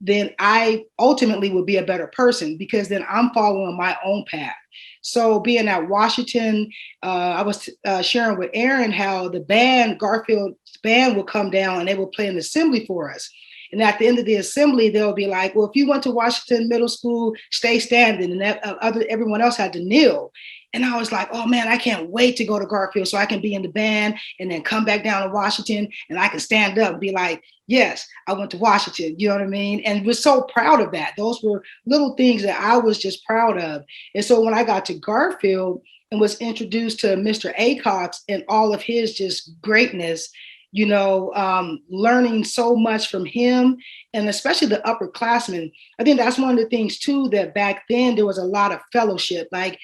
then I ultimately would be a better person because then I'm following my own path. So being at Washington, I was sharing with Aaron how the band, Garfield's band, would come down and they would play an assembly for us. And at the end of the assembly, they'll be like, well, if you went to Washington Middle School, stay standing. And everyone else had to kneel. And I was like, oh man, I can't wait to go to Garfield so I can be in the band and then come back down to Washington and I can stand up and be like, yes, I went to Washington. You know what I mean? And was so proud of that. Those were little things that I was just proud of. And so when I got to Garfield and was introduced to Mr. Acox and all of his just greatness, you know, learning so much from him and especially the upperclassmen. I think that's one of the things too, that back then there was a lot of fellowship. Like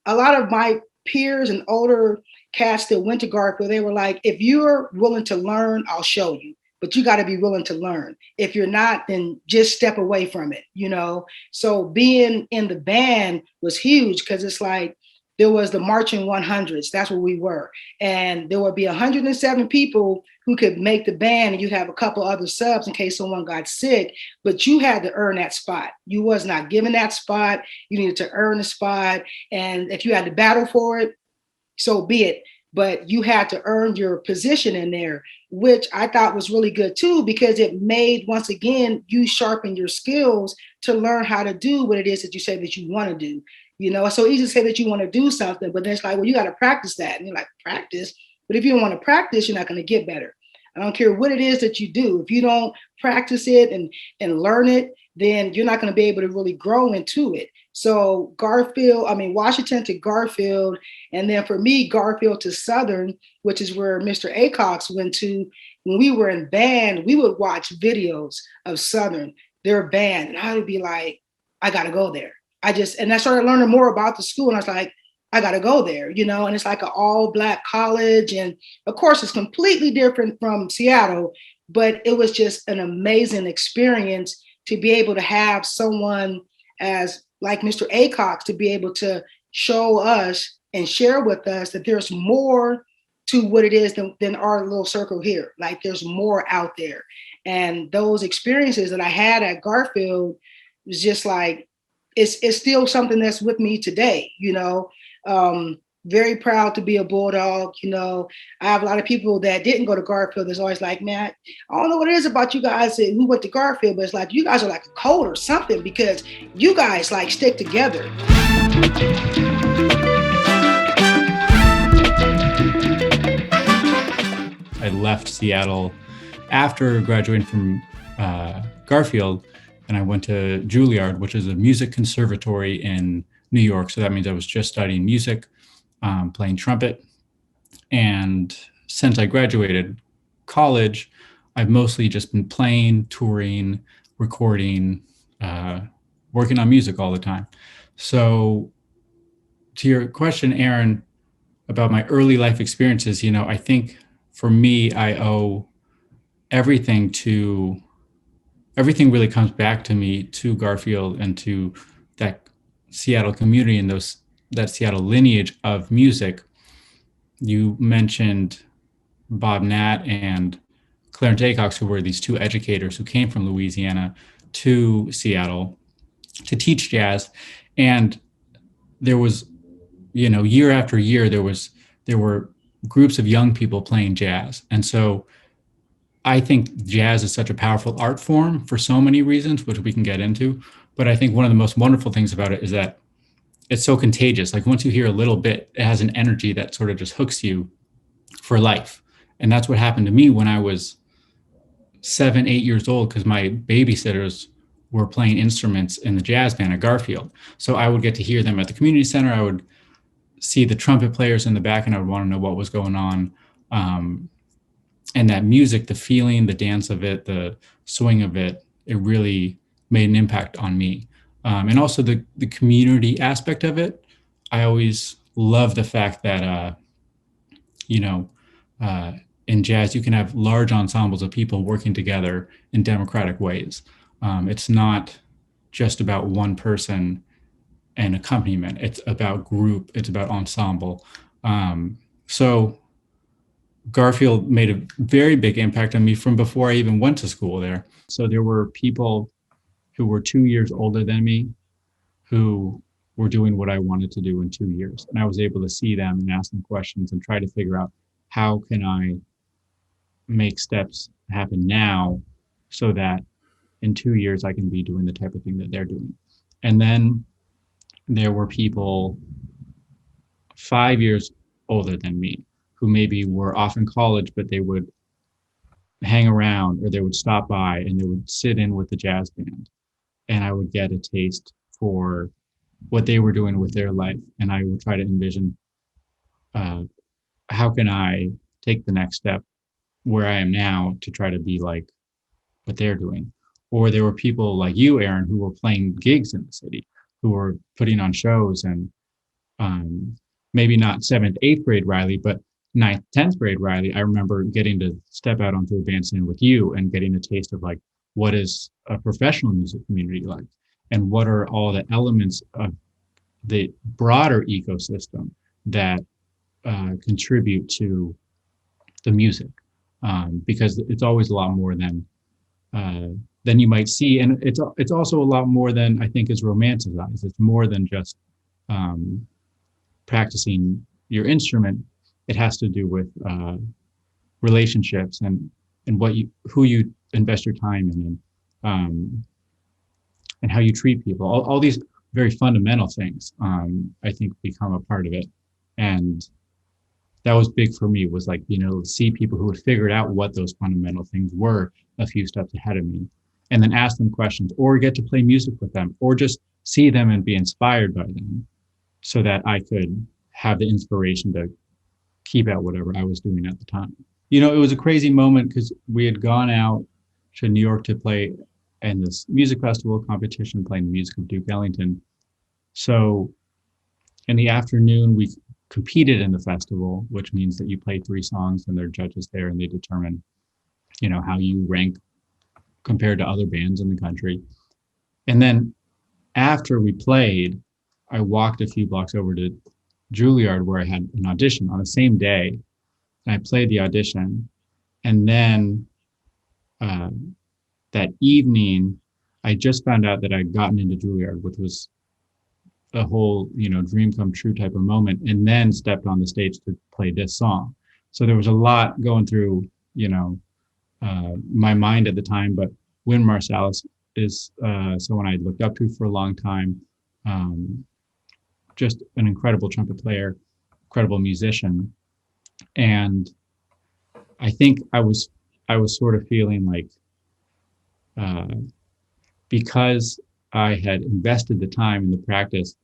a lot of my peers and older cats that went to Garfield, they were like, if you're willing to learn, I'll show you, but you got to be willing to learn. If you're not, then just step away from it, you know? So being in the band was huge because it's like, there was the marching 100s. That's what we were. And there would be 107 people who could make the band and you'd have a couple other subs in case someone got sick, but you had to earn that spot. You was not given that spot. You needed to earn the spot. And if you had to battle for it, so be it. But you had to earn your position in there, which I thought was really good too, because it made, once again, you sharpen your skills to learn how to do what it is that you say that you want to do. You know, it's so easy to say that you want to do something, but then it's like, well, you got to practice that. And you're like, practice? But if you don't want to practice, you're not going to get better. I don't care what it is that you do. If you don't practice it and learn it, then you're not going to be able to really grow into it. So Washington to Garfield. And then for me, Garfield to Southern, which is where Mr. Acox went to. When we were in band, we would watch videos of Southern, their band. And I would be like, I got to go there. And I started learning more about the school and I was like, I got to go there, you know, and it's like an all Black college. And of course, it's completely different from Seattle, but it was just an amazing experience to be able to have someone as like Mr. Acox to be able to show us and share with us that there's more to what it is than our little circle here. Like there's more out there. And those experiences that I had at Garfield was just like, it's still something that's with me today, you know. Very proud to be a Bulldog. You know, I have a lot of people that didn't go to Garfield. There's always like, man, I don't know what it is about you guys who went to Garfield, but it's like you guys are like a code or something because you guys like stick together. I left Seattle after graduating from Garfield, and I went to Juilliard, which is a music conservatory in New York. So that means I was just studying music, playing trumpet. And since I graduated college, I've mostly just been playing, touring, recording, working on music all the time. So to your question, Aaron, about my early life experiences, you know, I think for me, I owe everything really comes back to me, to Garfield and to that Seattle community and that Seattle lineage of music. You mentioned Bob Nat and Clarence Acox, who were these two educators who came from Louisiana to Seattle to teach jazz. And there was, you know, year after year, there were groups of young people playing jazz. And so I think jazz is such a powerful art form for so many reasons, which we can get into. But I think one of the most wonderful things about it is that it's so contagious. Like once you hear a little bit, it has an energy that sort of just hooks you for life. And that's what happened to me when I was 7, 8 years old, because my babysitters were playing instruments in the jazz band at Garfield. So I would get to hear them at the community center. I would see the trumpet players in the back and I would want to know what was going on. And that music, the feeling, the dance of it, the swing of it, it really made an impact on me. And also the community aspect of it. I always love the fact that, you know, uh, in jazz, you can have large ensembles of people working together in democratic ways. It's not just about one person and accompaniment. It's about group. It's about ensemble. So Garfield made a very big impact on me from before I even went to school there. So there were people who were 2 years older than me who were doing what I wanted to do in 2 years. And I was able to see them and ask them questions and try to figure out how can I make steps happen now so that in 2 years I can be doing the type of thing that they're doing. And then there were people 5 years older than me who maybe were off in college, but they would hang around or they would stop by and they would sit in with the jazz band. And I would get a taste for what they were doing with their life. And I would try to envision how can I take the next step where I am now to try to be like what they're doing. Or there were people like you, Aaron, who were playing gigs in the city, who were putting on shows and maybe not 7th, 8th grade Riley, but 9th, 10th grade Riley. I remember getting to step out onto a bandstand with you and getting a taste of like, what is a professional music community like? And what are all the elements of the broader ecosystem that contribute to the music? Because it's always a lot more than you might see. And it's also a lot more than I think is romanticized. It's more than just practicing your instrument. It has to do with relationships and who you invest your time in and how you treat people. All these very fundamental things, I think, become a part of it. And that was big for me, was like, see people who had figured out what those fundamental things were a few steps ahead of me, and then ask them questions or get to play music with them or just see them and be inspired by them so that I could have the inspiration to keep out whatever I was doing at the time. It was a crazy moment because we had gone out to New York to play in this music festival competition, playing the music of Duke Ellington. So in the afternoon, we competed in the festival, which means that you play 3 songs and there are judges there and they determine, how you rank compared to other bands in the country. And then after we played, I walked a few blocks over to Juilliard where I had an audition on the same day. And I played the audition. And then that evening, I just found out that I'd gotten into Juilliard, which was a whole, dream come true type of moment, and then stepped on the stage to play this song. So there was a lot going through, my mind at the time, but Wynn Marsalis is someone I looked up to for a long time. Just an incredible trumpet player, incredible musician. And I think I was sort of feeling like, because I had invested the time and the practice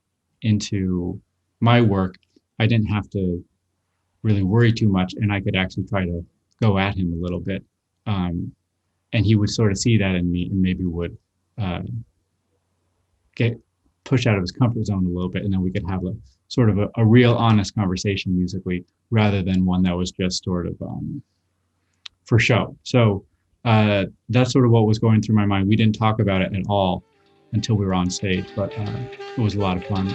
into my work, I didn't have to really worry too much, and I could actually try to go at him a little bit. And he would sort of see that in me and maybe would get pushed out of his comfort zone a little bit, and then we could have a real honest conversation musically rather than one that was just sort of for show. So that's sort of what was going through my mind. We didn't talk about it at all until we were on stage, but it was a lot of fun.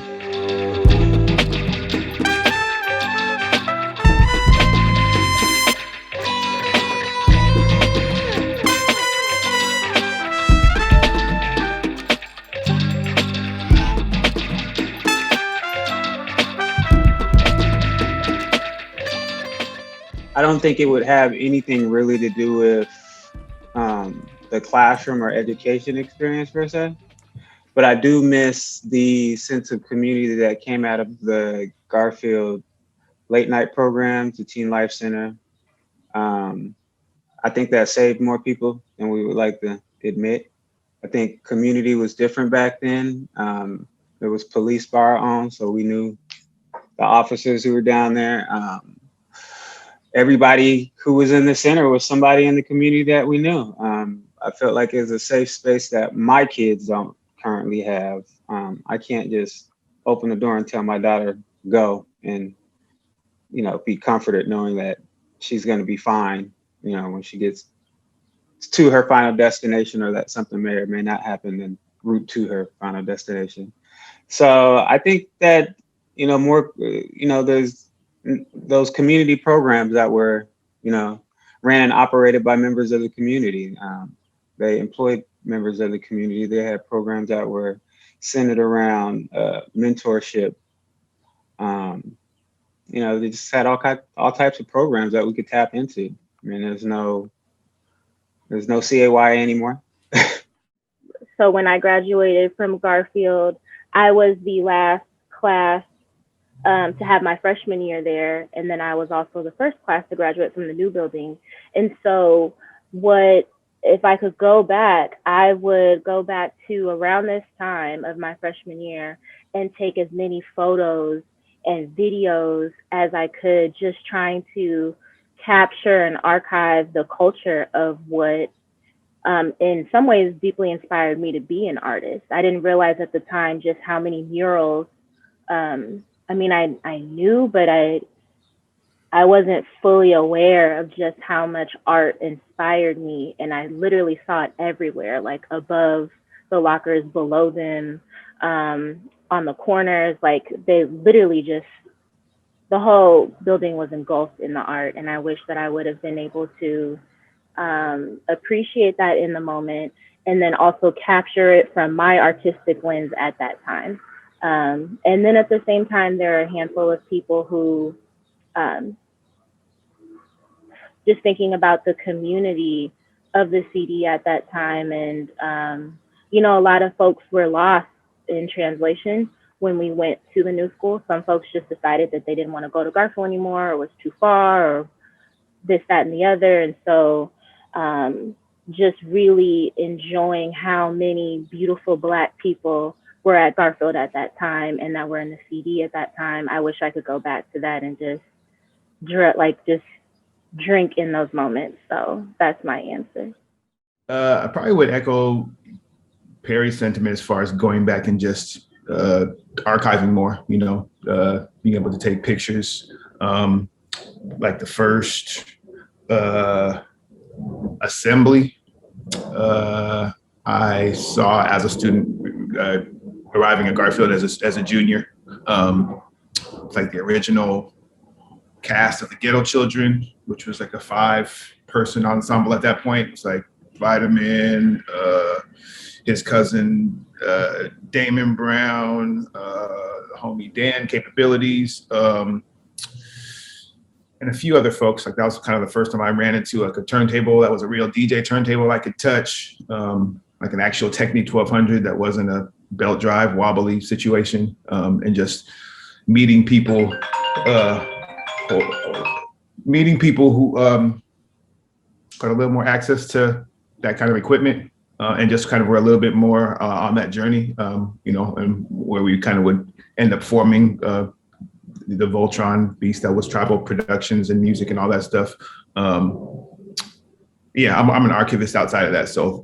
I don't think it would have anything really to do with the classroom or education experience per se, but I do miss the sense of community that came out of the Garfield late night programs, the Teen Life Center. I think that saved more people than we would like to admit. I think community was different back then. There was police bar on, so we knew the officers who were down there. Everybody who was in the center was somebody in the community that we knew. I felt like it was a safe space that my kids don't currently have. I can't just open the door and tell my daughter go and, you know, be comforted knowing that she's going to be fine, you know, when she gets to her final destination, or that something may or may not happen en route to her final destination. So I think that, you know, more, you know, there's those community programs that were, you know, ran and operated by members of the community. They employed members of the community. They had programs that were centered around mentorship. You know, they just had all types of programs that we could tap into. I mean, there's no CAYA anymore. So when I graduated from Garfield, I was the last class to have my freshman year there. And then I was also the first class to graduate from the new building. And so if I could go back, I would go back to around this time of my freshman year and take as many photos and videos as I could, just trying to capture and archive the culture of what in some ways deeply inspired me to be an artist. I didn't realize at the time just how many murals, I mean, I knew, but I wasn't fully aware of just how much art inspired me. And I literally saw it everywhere, like above the lockers, below them, on the corners. Like they literally just, the whole building was engulfed in the art. And I wish that I would have been able to appreciate that in the moment, and then also capture it from my artistic lens at that time. And then at the same time, there are a handful of people who, just thinking about the community of the CD at that time. And, you know, a lot of folks were lost in translation when we went to the new school. Some folks just decided that they didn't want to go to Garfield anymore, or was too far, or this, that, and the other. And so just really enjoying how many beautiful Black people were at Garfield at that time and that were in the CD at that time. I wish I could go back to that and just drink in those moments. So that's my answer. I probably would echo Perry's sentiment as far as going back and just archiving more, you know, being able to take pictures. Like the first assembly I saw as a student arriving at Garfield as a junior. It's like the original cast of the Ghetto Children, which was like a 5-person ensemble at that point. It's like Vitamin, his cousin Damon Brown, homie Dan Capabilities, and a few other folks. Like that was kind of the first time I ran into like a turntable that was a real DJ turntable I could touch, like an actual Technic 1200 that wasn't a belt drive wobbly situation, and just meeting people who got a little more access to that kind of equipment, and just kind of were a little bit more on that journey, you know, and where we kind of would end up forming the Voltron beast that was Tribal Productions and music and all that stuff. Yeah, I'm an archivist outside of that. So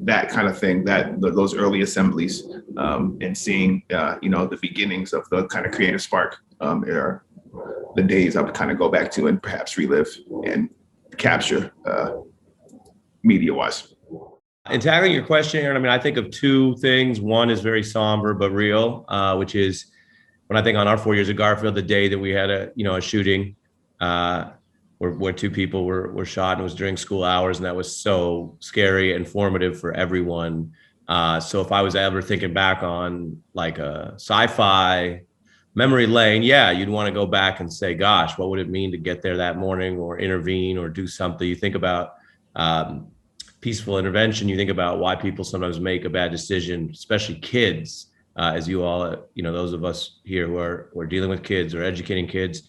that kind of thing, those early assemblies, and seeing, you know, the beginnings of the kind of creative spark are the days I would kind of go back to and perhaps relive and capture media-wise. In tackling your question, Aaron, I mean, I think of two things. One is very somber but real, which is when I think on our 4 years at Garfield, the day that we had a shooting where 2 people were shot, and it was during school hours, and that was so scary and formative for everyone. So if I was ever thinking back on like a sci-fi memory lane, yeah, you'd want to go back and say, gosh, what would it mean to get there that morning or intervene or do something? You think about peaceful intervention. You think about why people sometimes make a bad decision, especially kids, as you all, you know, those of us here who are dealing with kids or educating kids,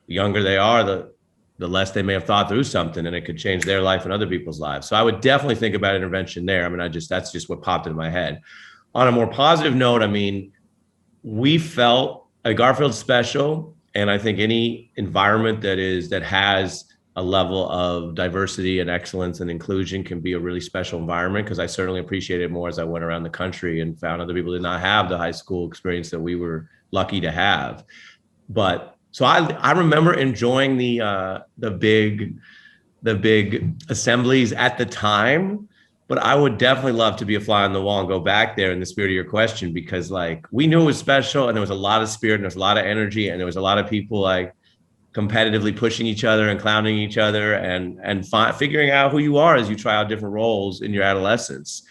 the younger they are, the less they may have thought through something, and it could change their life and other people's lives. So I would definitely think about intervention there. I mean, that's just what popped into my head. On a more positive note, I mean, we felt a Garfield special, and I think any environment that has a level of diversity and excellence and inclusion can be a really special environment, because I certainly appreciated it more as I went around the country and found other people did not have the high school experience that we were lucky to have. But so I remember enjoying the big assemblies at the time, but I would definitely love to be a fly on the wall and go back there in the spirit of your question, because like we knew it was special and there was a lot of spirit and there was a lot of energy and there was a lot of people like competitively pushing each other and clowning each other and figuring out who you are as you try out different roles in your adolescence.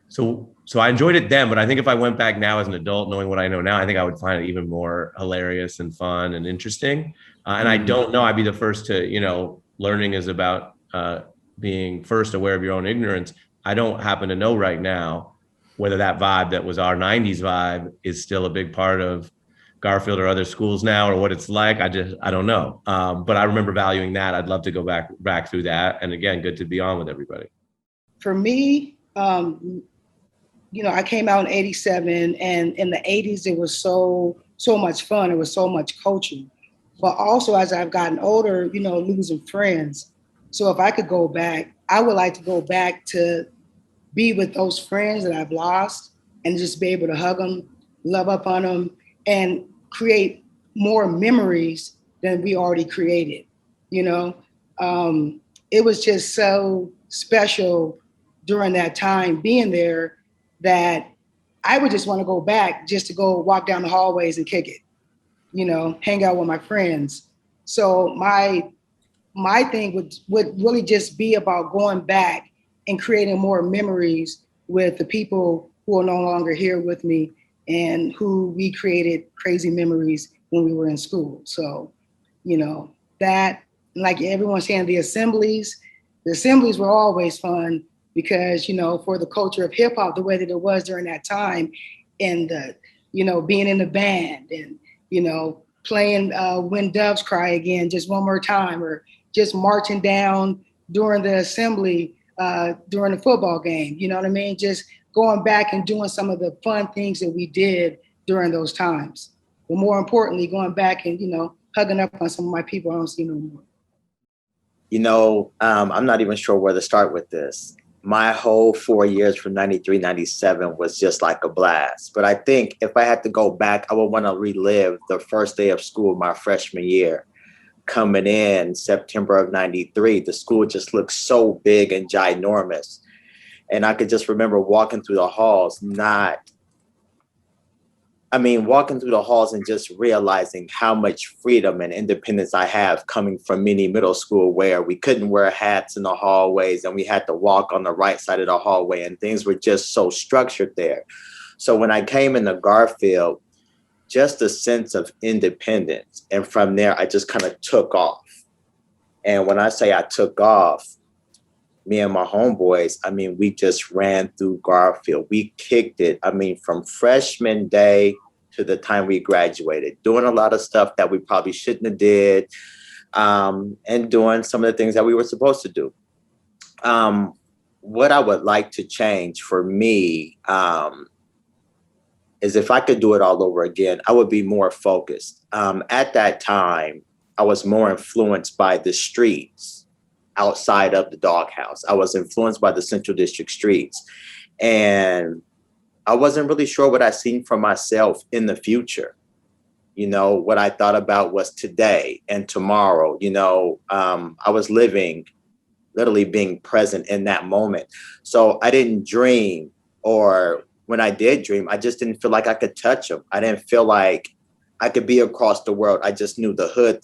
So I enjoyed it then, but I think if I went back now as an adult, knowing what I know now, I think I would find it even more hilarious and fun and interesting. And I don't know, I'd be the first to, learning is about being first aware of your own ignorance. I don't happen to know right now whether that vibe that was our 90s vibe is still a big part of Garfield or other schools now, or what it's like. I don't know. But I remember valuing that. I'd love to go back through that. And again, good to be on with everybody. For me, I came out in 87, and in the 80s, it was so much fun. It was so much culture. But also as I've gotten older, losing friends. So if I could go back, I would like to go back to be with those friends that I've lost and just be able to hug them, love up on them, and create more memories than we already created. It was just so special during that time being there that I would just want to go back just to go walk down the hallways and kick it, hang out with my friends. So my thing would really just be about going back and creating more memories with the people who are no longer here with me and who we created crazy memories when we were in school. So, that, like everyone's saying, the assemblies were always fun because, for the culture of hip hop, the way that it was during that time, and, being in the band and, playing When Doves Cry Again, just one more time, or just marching down during the assembly, during the football game, you know what I mean? Just going back and doing some of the fun things that we did during those times. But more importantly, going back and, hugging up on some of my people I don't see no more. I'm not even sure where to start with this. My whole 4 years from 93, 97 was just like a blast. But I think if I had to go back, I would want to relive the first day of school, my freshman year. Coming in September of 93, the school just looked so big and ginormous. And I could just remember walking through the halls, walking through the halls and just realizing how much freedom and independence I have coming from mini middle school, where we couldn't wear hats in the hallways and we had to walk on the right side of the hallway, and things were just so structured there. So when I came into Garfield, just a sense of independence. And from there, I just kind of took off. And when I say I took off, me and my homeboys, we just ran through Garfield. We kicked it. From freshman day to the time we graduated, doing a lot of stuff that we probably shouldn't have did, and doing some of the things that we were supposed to do. What I would like to change for me is if I could do it all over again, I would be more focused. At that time, I was more influenced by the streets outside of the doghouse. I was influenced by the Central District streets. And I wasn't really sure what I seen for myself in the future. What I thought about was today and tomorrow. I was living, literally being present in that moment. So I didn't dream, or when I did dream, I just didn't feel like I could touch them. I didn't feel like I could be across the world. I just knew the hood.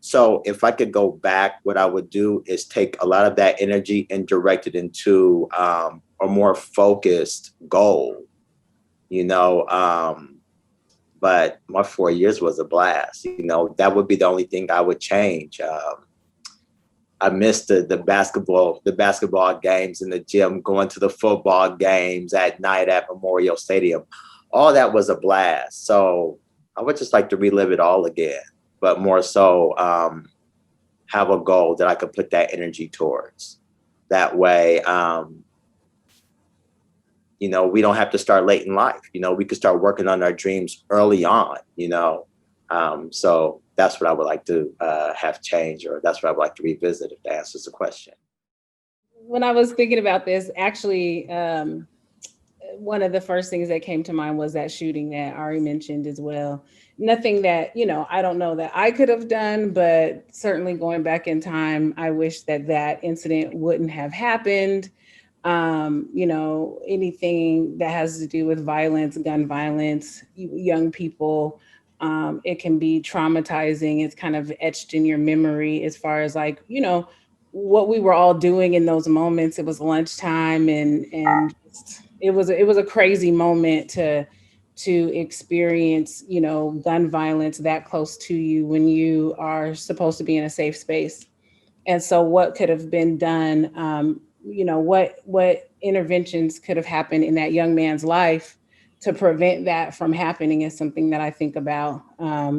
So if I could go back, what I would do is take a lot of that energy and direct it into a more focused goal, but my 4 years was a blast. That would be the only thing I would change. I missed the basketball games in the gym, going to the football games at night at Memorial Stadium. All that was a blast. So I would just like to relive it all again, but more so have a goal that I could put that energy towards. That way, we don't have to start late in life. We could start working on our dreams early on. So that's what I would like to have change, or that's what I would like to revisit, if that answers the question. When I was thinking about this, actually, one of the first things that came to mind was that shooting that Ari mentioned as well. Nothing that, I don't know that I could have done, but certainly going back in time, I wish that that incident wouldn't have happened. Anything that has to do with violence, gun violence, young people, it can be traumatizing. It's kind of etched in your memory as far as like, what we were all doing in those moments. It was lunchtime, and it was a crazy moment to experience, gun violence that close to you when you are supposed to be in a safe space. And so what could have been done, what interventions could have happened in that young man's life to prevent that from happening is something that I think about,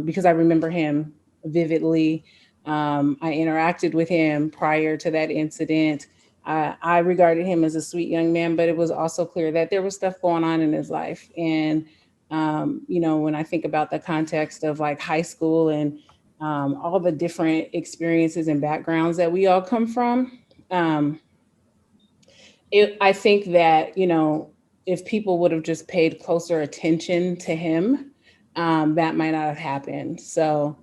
because I remember him vividly. I interacted with him prior to that incident. I regarded him as a sweet young man, but it was also clear that there was stuff going on in his life. And, when I think about the context of like high school and all the different experiences and backgrounds that we all come from, I think that, if people would have just paid closer attention to him, that might not have happened. So,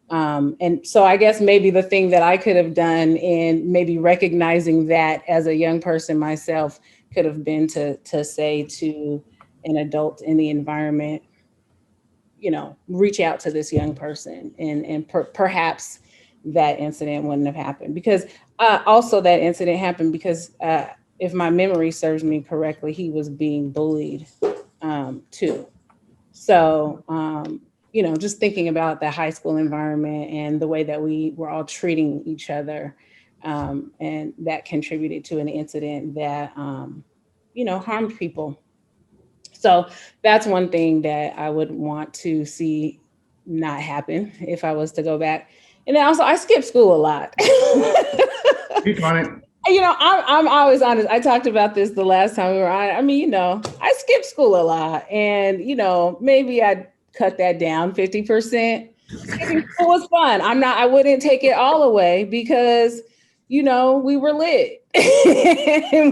and so I guess maybe the thing that I could have done in maybe recognizing that as a young person myself could have been to say to an adult in the environment, reach out to this young person, and perhaps that incident wouldn't have happened. Because also that incident happened because if my memory serves me correctly, he was being bullied too. So, just thinking about the high school environment and the way that we were all treating each other, and that contributed to an incident that, harmed people. So that's one thing that I would want to see not happen if I was to go back. And then also I skipped school a lot. Keep on it. I'm always honest. I talked about this the last time we were on. I mean, I skipped school a lot, and maybe I'd cut that down 50%. Skipping school was fun. I wouldn't take it all away because, we were lit. And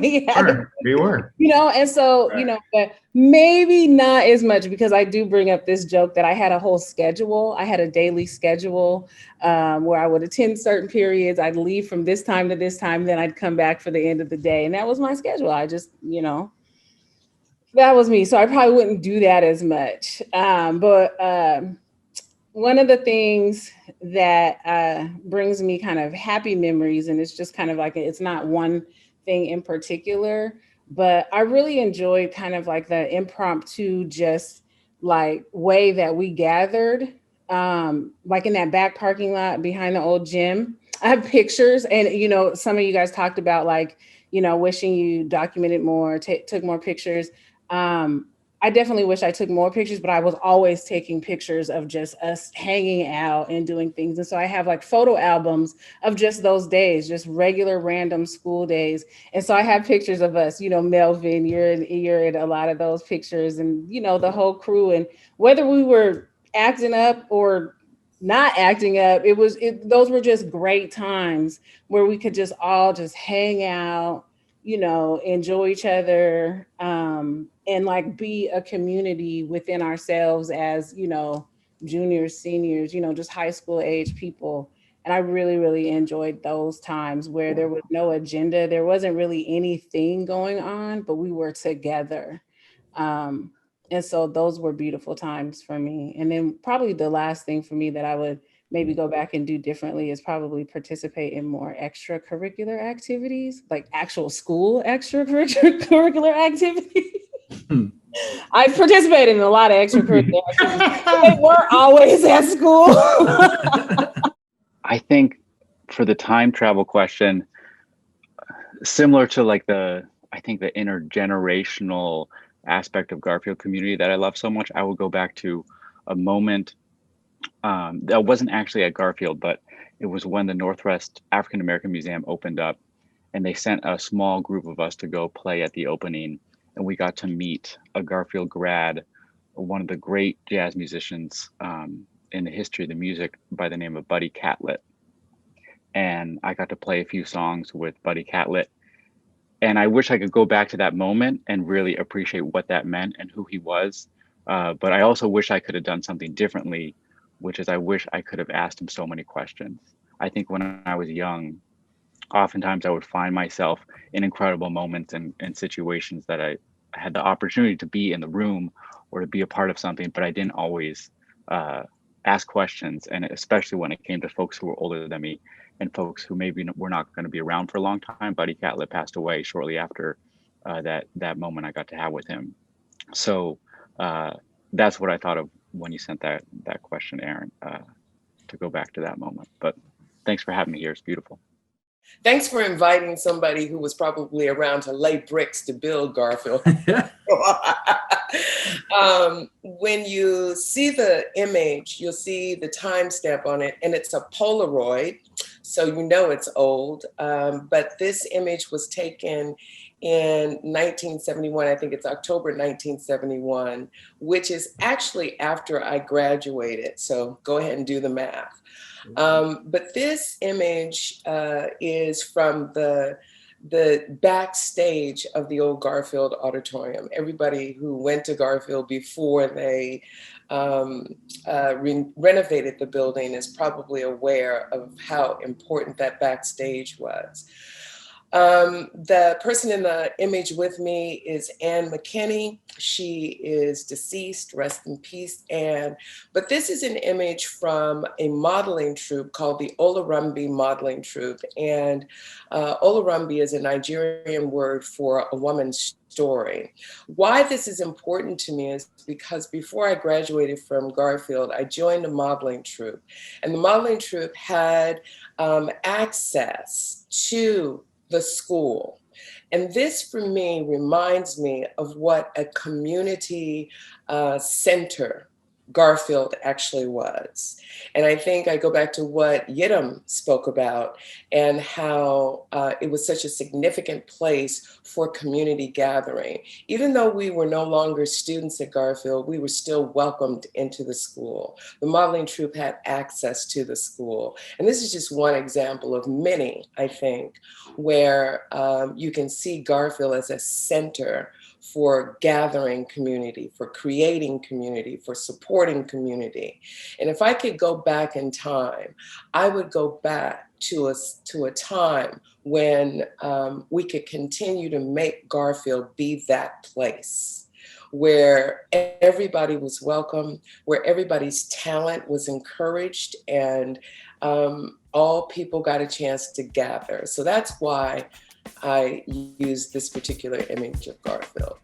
We were. And so, but maybe not as much, because I do bring up this joke that I had a whole schedule. I had a daily schedule where I would attend certain periods. I'd leave from this time to this time, then I'd come back for the end of the day. And that was my schedule. I just, that was me. So I probably wouldn't do that as much. But one of the things that brings me kind of happy memories, and it's just kind of like, it's not one thing in particular, but I really enjoyed kind of like the impromptu, just like way that we gathered, like in that back parking lot behind the old gym. I have pictures, and some of you guys talked about like, wishing you documented more, took more pictures. I definitely wish I took more pictures, but I was always taking pictures of just us hanging out and doing things. And so I have like photo albums of just those days, just regular random school days. And so I have pictures of us, Melvin, you're in a lot of those pictures, and, the whole crew. And whether we were acting up or not acting up, those were just great times where we could just all just hang out, enjoy each other, and like be a community within ourselves as, juniors, seniors, just high school age people. And I really, really enjoyed those times where there was no agenda. There wasn't really anything going on, but we were together. And so those were beautiful times for me. And then probably the last thing for me that I would maybe go back and do differently is probably participate in more extracurricular activities, like actual school extracurricular activities. I participated in a lot of extracurricular activities. They weren't always at school. I think for the time travel question, similar to like the intergenerational aspect of Garfield community that I love so much, I will go back to a moment that wasn't actually at Garfield, but it was when the Northwest African American Museum opened up, and they sent a small group of us to go play at the opening, and we got to meet a Garfield grad, one of the great jazz musicians in the history of the music by the name of Buddy Catlett. And I got to play a few songs with Buddy Catlett. And I wish I could go back to that moment and really appreciate what that meant and who he was. But I also wish I could have done something differently, which is I wish I could have asked him so many questions. I think when I was young, oftentimes I would find myself in incredible moments and situations that I had the opportunity to be in the room or to be a part of something, but I didn't always ask questions. And especially when it came to folks who were older than me and folks who maybe were not going to be around for a long time. Buddy Catlett passed away shortly after that moment I got to have with him. So that's what I thought of when you sent that question, Aaron, to go back to that moment. But thanks for having me here. It's beautiful. Thanks for inviting somebody who was probably around to lay bricks to build Garfield. When you see the image, you'll see the timestamp on it, and it's a Polaroid, so you know it's old. But this image was taken in 1971. I think it's October 1971, which is actually after I graduated. So go ahead and do the math. But this image is from the backstage of the old Garfield Auditorium. Everybody who went to Garfield before they renovated the building is probably aware of how important that backstage was. The person in the image with me is Ann McKinney. She is deceased, rest in peace, Ann. But this is an image from a modeling troupe called the Olorumbi Modeling Troupe. And Olorumbi is a Nigerian word for a woman's story. Why this is important to me is because before I graduated from Garfield, I joined a modeling troupe. And the modeling troupe had access to the school. And this for me reminds me of what a community center Garfield actually was. And I think I go back to what Yidam spoke about and how it was such a significant place for community gathering. Even though we were no longer students at Garfield, we were still welcomed into the school. The modeling troupe had access to the school. And this is just one example of many, I think, where you can see Garfield as a center for gathering community, for creating community, for supporting community. And if I could go back in time, I would go back to a time when we could continue to make Garfield be that place where everybody was welcome, where everybody's talent was encouraged, and all people got a chance to gather. So that's why I use this particular image of Garfield.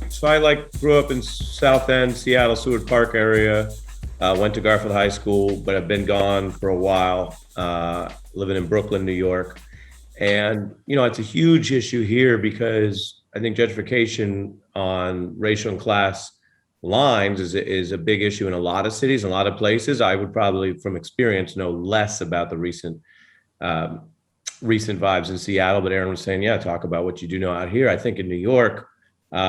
So I grew up in South End, Seattle, Seward Park area. Went to Garfield High School, but I've been gone for a while, living in Brooklyn, New York. And, it's a huge issue here because I think gentrification on racial and class lines is a big issue in a lot of cities, a lot of places. I would probably, from experience, know less about the recent vibes in Seattle, but Aaron was saying, yeah, talk about what you do know out here. I think in New York,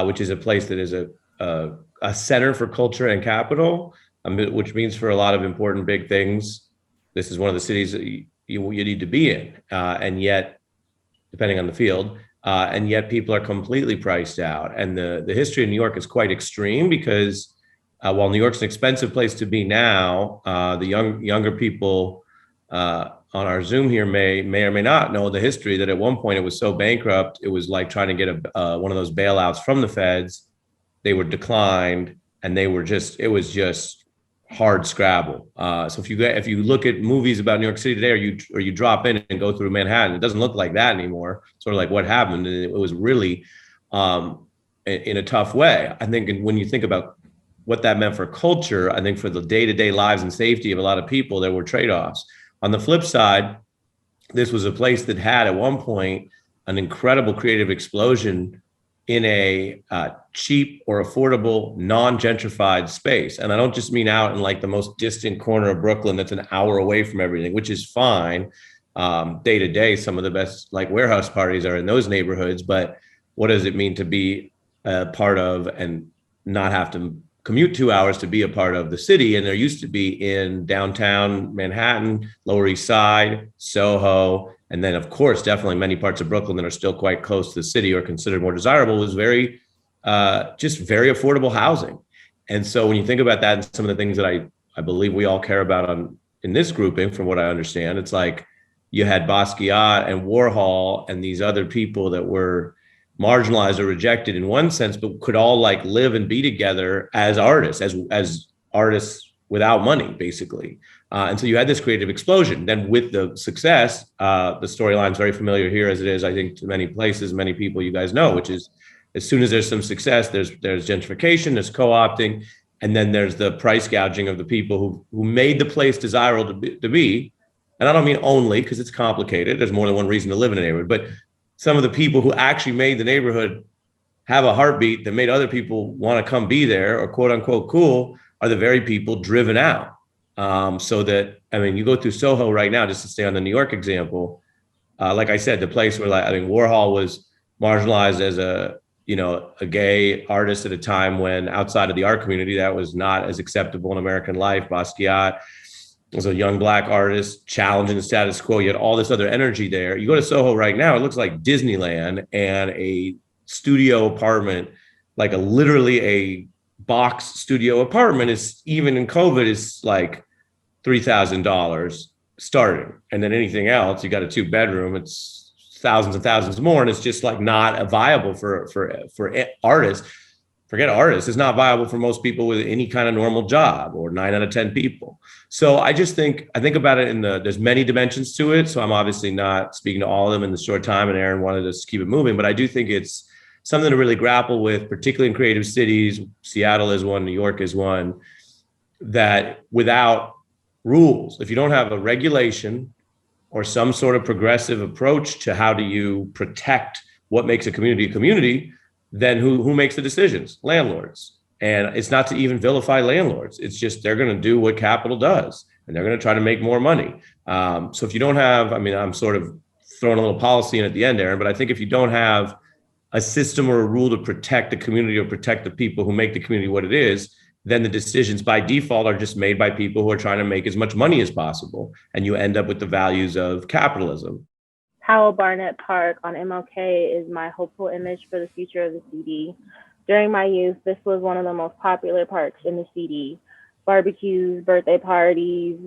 which is a place that is a center for culture and capital, which means for a lot of important big things, this is one of the cities that you need to be in. And yet, depending on the field, and yet people are completely priced out. And the history of New York is quite extreme because while New York's an expensive place to be now, the younger people on our Zoom here may or may not know the history that at one point it was so bankrupt, it was like trying to get one of those bailouts from the feds. They were declined, and it was just hard scrabble. So if you look at movies about New York City today, or you drop in and go through Manhattan, it doesn't look like that anymore. Sort of like what happened, and it was really in a tough way. I think when you think about what that meant for culture, I think for the day-to-day lives and safety of a lot of people, there were trade-offs. On the flip side, this was a place that had at one point an incredible creative explosion in a cheap or affordable, non-gentrified space. And I don't just mean out in the most distant corner of Brooklyn that's an hour away from everything, which is fine. day to day, some of the best like warehouse parties are in those neighborhoods. But what does it mean to be a part of and not have to commute 2 hours to be a part of the city? And there used to be in downtown Manhattan, Lower East Side, Soho, and then of course, definitely many parts of Brooklyn that are still quite close to the city or considered more desirable, was very, just very affordable housing. And so when you think about that and some of the things that I believe we all care about in this grouping, from what I understand, it's like you had Basquiat and Warhol and these other people that were marginalized or rejected in one sense, but could all like live and be together as artists, as artists without money, basically. And so you had this creative explosion. Then with the success, the storyline's very familiar here as it is, I think, to many places, many people you guys know, which is as soon as there's some success, there's gentrification, there's co-opting, and then there's the price gouging of the people who made the place desirable to be. And I don't mean only, because it's complicated. There's more than one reason to live in a neighborhood, but some of the people who actually made the neighborhood have a heartbeat that made other people want to come be there or quote unquote cool are the very people driven out. So that, I mean, you go through Soho right now, just to stay on the New York example, like I said, the place where like, I mean, Warhol was marginalized as a gay artist at a time when outside of the art community, that was not as acceptable in American life. Basquiat was a young Black artist challenging the status quo. You had all this other energy there. You go to Soho right now, it looks like Disneyland, and a studio apartment, like literally a box studio apartment, is, even in COVID, is like $3,000 starting. And then anything else, you got a 2-bedroom, it's thousands and thousands more. And it's just like not viable for artists. Forget artists, it's not viable for most people with any kind of normal job, or 9 out of 10 people. So I think about it there's many dimensions to it. So I'm obviously not speaking to all of them in the short time, and Aaron wanted us to keep it moving, but I do think it's something to really grapple with, particularly in creative cities. Seattle is one, New York is one, that without rules, if you don't have a regulation or some sort of progressive approach to how do you protect what makes a community, then who makes the decisions? Landlords. And it's not to even vilify landlords. It's just they're going to do what capital does, and they're going to try to make more money. So if you don't have, I mean, I'm sort of throwing a little policy in at the end, Aaron, but I think if you don't have a system or a rule to protect the community or protect the people who make the community what it is, then the decisions by default are just made by people who are trying to make as much money as possible. And you end up with the values of capitalism. Powell Barnett Park on MLK is my hopeful image for the future of the CD. During my youth, this was one of the most popular parks in the CD. Barbecues, birthday parties,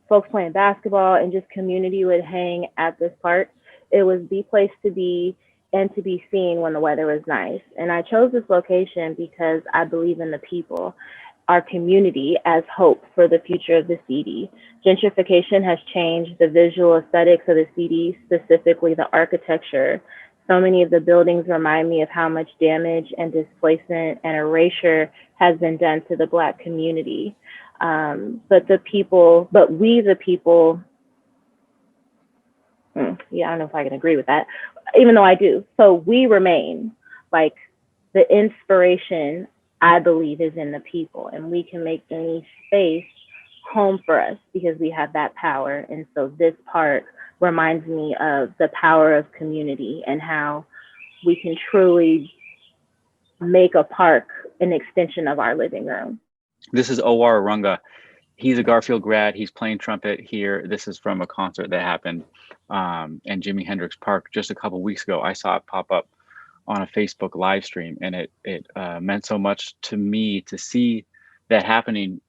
folks playing basketball, and just community would hang at this park. It was the place to be and to be seen when the weather was nice. And I chose this location because I believe in the people, our community, as hope for the future of the CD. Gentrification has changed the visual aesthetics of the CD, specifically the architecture. So many of the buildings remind me of how much damage and displacement and erasure has been done to the Black community. But we the people, I don't know if I can agree with that, even though I do. So we remain, like, the inspiration, I believe, is in the people, and we can make any space home for us because we have that power. And so this park reminds me of the power of community and how we can truly make a park an extension of our living room. This is Owar Runga. He's a Garfield grad. He's playing trumpet here. This is from a concert that happened in Jimi Hendrix Park just a couple weeks ago. I saw it pop up on a Facebook live stream, and it meant so much to me to see that happening.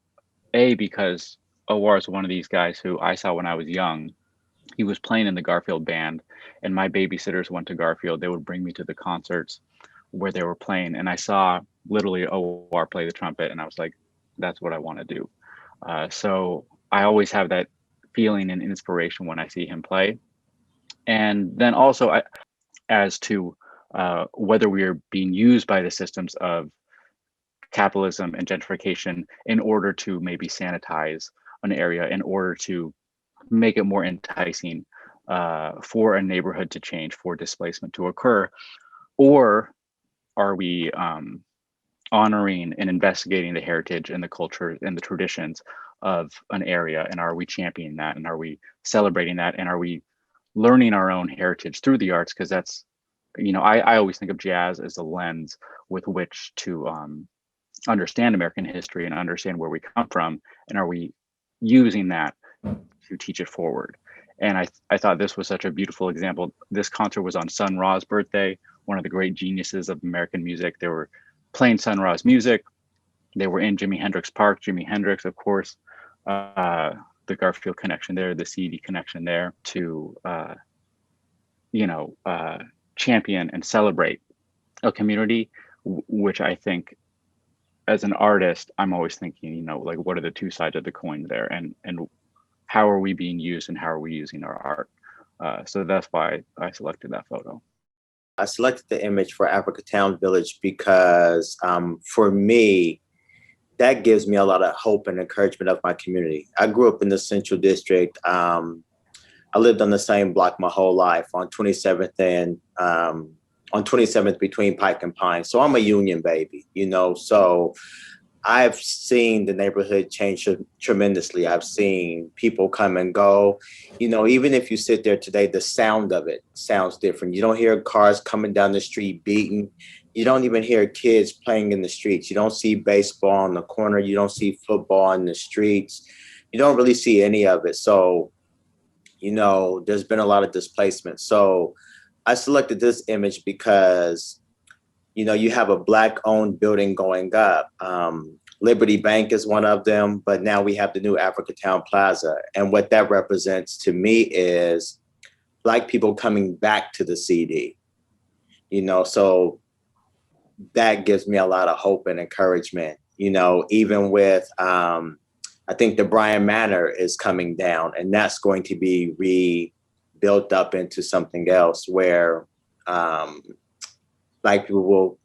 Because Owar is one of these guys who I saw when I was young. He was playing in the Garfield band, and my babysitters went to Garfield. They would bring me to the concerts where they were playing, and I saw literally Owar play the trumpet, and I was like, that's what I want to do. So I always have that feeling and inspiration when I see him play. And then also, as to whether we are being used by the systems of capitalism and gentrification in order to maybe sanitize an area, in order to make it more enticing for a neighborhood to change, for displacement to occur, or are we honoring and investigating the heritage and the culture and the traditions of an area, and are we championing that, and are we celebrating that, and are we learning our own heritage through the arts? Because that's, I always think of jazz as a lens with which to understand American history and understand where we come from, and are we using that to teach it forward? And I thought this was such a beautiful example. This concert was on Sun Ra's birthday, one of the great geniuses of American music. They were playing Sun Ra's music. They were in Jimi Hendrix Park. Jimi Hendrix, of course, the Garfield connection there, the CD connection there to, champion and celebrate a community, which I think, as an artist, I'm always thinking, like, what are the two sides of the coin there, and how are we being used, and how are we using our art? So that's why I selected that photo. I selected the image for Africatown Village because for me, that gives me a lot of hope and encouragement of my community. I grew up in the Central District. I lived on the same block my whole life on 27th and on 27th between Pike and Pine. So I'm a Union baby, so I've seen the neighborhood change tremendously. I've seen people come and go. Even if you sit there today, the sound of it sounds different. You don't hear cars coming down the street beating. You don't even hear kids playing in the streets. You don't see baseball on the corner. You don't see football in the streets. You don't really see any of it. So, there's been a lot of displacement. So I selected this image because, you have a Black-owned building going up. Liberty Bank is one of them, but now we have the new Africatown Plaza. And what that represents to me is Black people coming back to the CD, so that gives me a lot of hope and encouragement, even with, I think the Bryan Manor is coming down, and that's going to be rebuilt up into something else where Black people will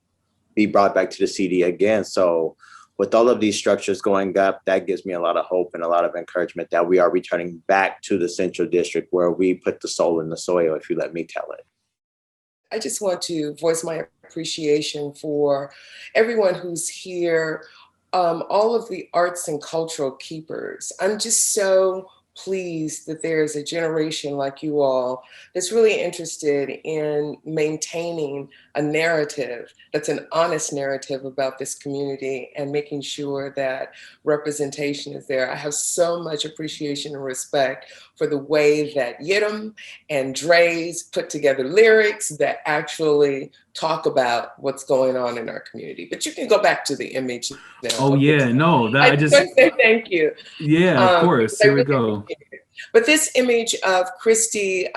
be brought back to the CD again. So with all of these structures going up, that gives me a lot of hope and a lot of encouragement that we are returning back to the Central District where we put the soul in the soil, if you let me tell it. I just want to voice my appreciation for everyone who's here, all of the arts and cultural keepers. I'm just so pleased that there's a generation like you all that's really interested in maintaining a narrative that's an honest narrative about this community and making sure that representation is there. I have so much appreciation and respect for the way that Yidam and Dre's put together lyrics that actually talk about what's going on in our community. But you can go back to the image now. Oh yeah, no, that I just say thank you. Yeah, of course. Here we go. But this image of Christy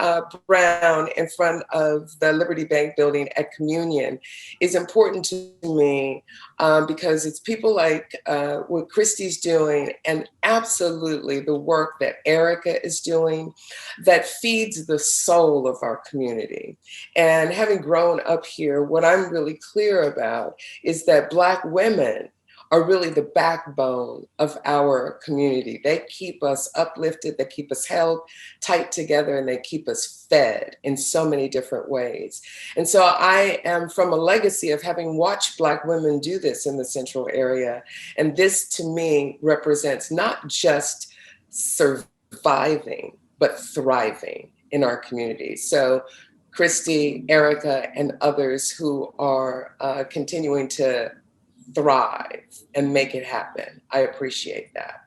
Brown in front of the Liberty Bank building at Communion is important to me because it's people like what Christy's doing and absolutely the work that Erica is doing that feeds the soul of our community. And having grown up here, what I'm really clear about is that Black women are really the backbone of our community. They keep us uplifted, they keep us held tight together, and they keep us fed in so many different ways. And so I am from a legacy of having watched Black women do this in the Central area. And this to me represents not just surviving, but thriving in our community. So Christy, Erica, and others who are continuing to thrive and make it happen. I appreciate that.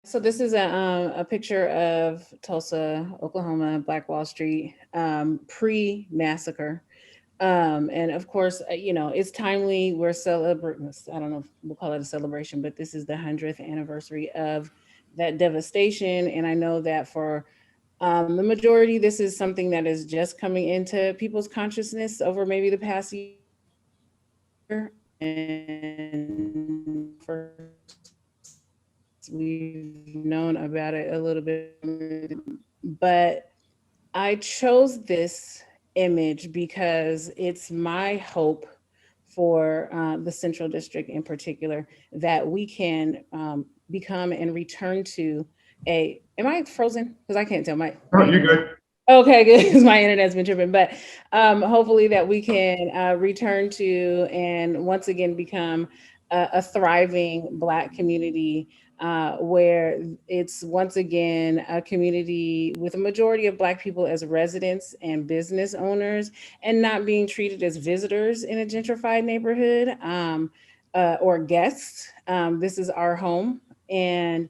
So this is a picture of Tulsa, Oklahoma, Black Wall Street, pre-massacre. And of course, it's timely. We're celebrating, I don't know if we'll call it a celebration, but this is the 100th anniversary of that devastation. And I know that for the majority, this is something that is just coming into people's consciousness over maybe the past year. And first, we've known about it a little bit, but I chose this image because it's my hope for the Central District in particular, that we can become and return to am I frozen? Because I can't tell Oh, you're good. Okay, good, because my internet's been tripping, but hopefully that we can return to and once again become a thriving Black community where it's once again a community with a majority of Black people as residents and business owners, and not being treated as visitors in a gentrified neighborhood or guests. This is our home. And,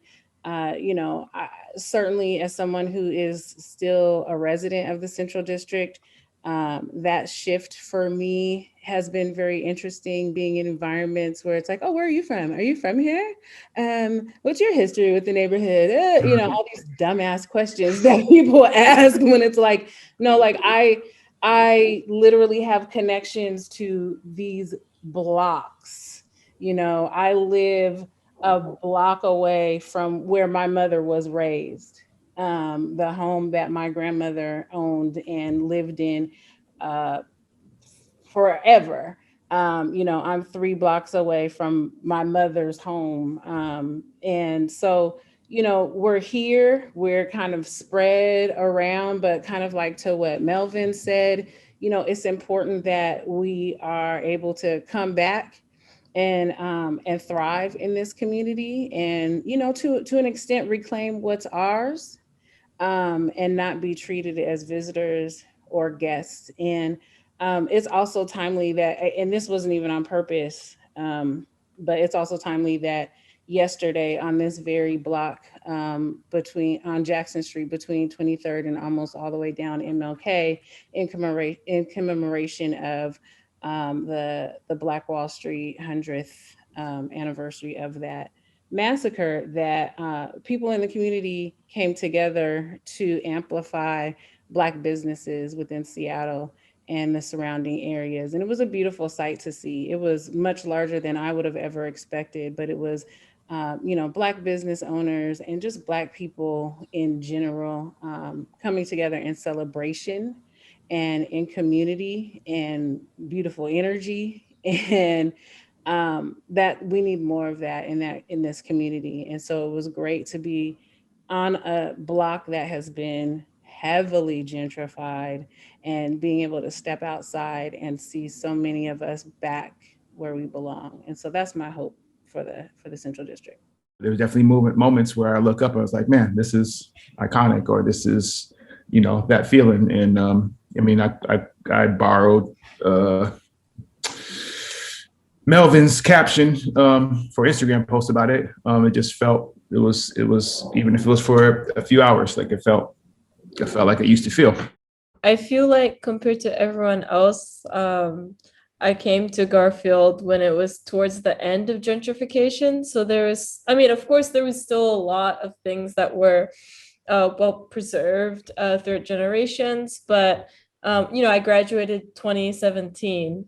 certainly as someone who is still a resident of the Central District, that shift for me has been very interesting, being in environments where it's like, oh, where are you from? Are you from here? What's your history with the neighborhood? All these dumbass questions that people ask when it's like, no, like I literally have connections to these blocks. I live a block away from where my mother was raised, the home that my grandmother owned and lived in uh, forever. I'm 3 blocks away from my mother's home. And so, we're here, we're kind of spread around, but kind of like to what Melvin said, it's important that we are able to come back and thrive in this community, and to an extent reclaim what's ours, and not be treated as visitors or guests. And it's also timely that, and this wasn't even on purpose, but it's also timely that yesterday on this very block, on Jackson Street between 23rd and almost all the way down MLK, in commemoration of the Black Wall Street 100th anniversary of that massacre, that people in the community came together to amplify Black businesses within Seattle and the surrounding areas. And it was a beautiful sight to see. It was much larger than I would have ever expected, but it was, Black business owners and just Black people in general, coming together in celebration and in community and beautiful energy. And that we need more of that in this community. And so it was great to be on a block that has been heavily gentrified, and being able to step outside and see so many of us back where we belong. And so that's my hope for the Central District. There was definitely moments where I look up and I was like, man, this is iconic, or this is, that feeling. And I borrowed Melvin's caption for Instagram post about it. It just felt, it was even if it was for a few hours, like it felt like it used to feel. I feel like compared to everyone else, I came to Garfield when it was towards the end of gentrification. So of course, there was still a lot of things that were well preserved through generations. But, I graduated 2017.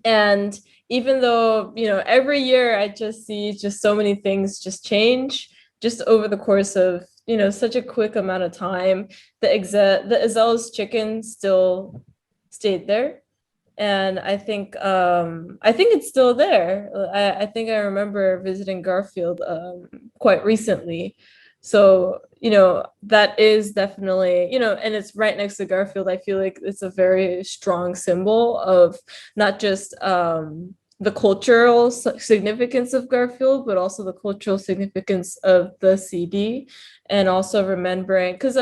And even though, every year I just see just so many things just change just over the course of, such a quick amount of time. The Azel's chicken still stayed there. And I think it's still there. I think I remember visiting Garfield quite recently. So, that is definitely, and it's right next to Garfield. I feel like it's a very strong symbol of not just the cultural significance of Garfield, but also the cultural significance of the CD, and also remembering, because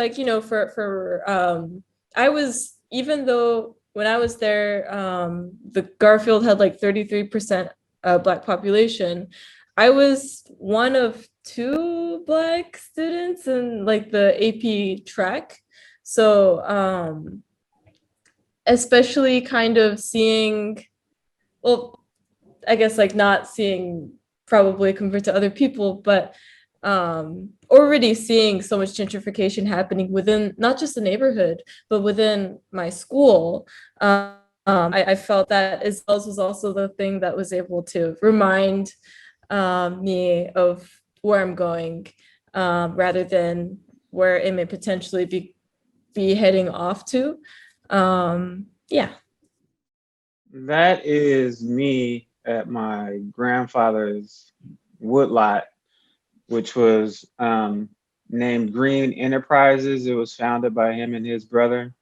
even though when I was there, the Garfield had like 33% Black population. I was one of 2 Black students in like the AP track. So especially kind of seeing, well, I guess like not seeing probably compared to other people, but already seeing so much gentrification happening within not just the neighborhood, but within my school. I felt that as well was also the thing that was able to remind me of where I'm going, rather than where it may potentially be heading off to. Yeah. That is me at my grandfather's woodlot, which was named Green Enterprises. It was founded by him and his brother.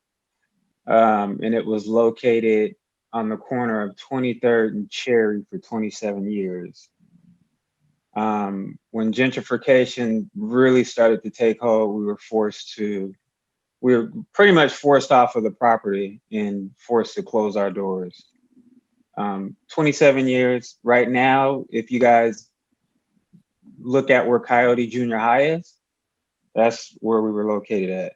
And it was located on the corner of 23rd and Cherry for 27 years. When gentrification really started to take hold, we were pretty much forced off of the property and forced to close our doors. 27 years right now, if you guys look at where Coyote Junior High is, that's where we were located at.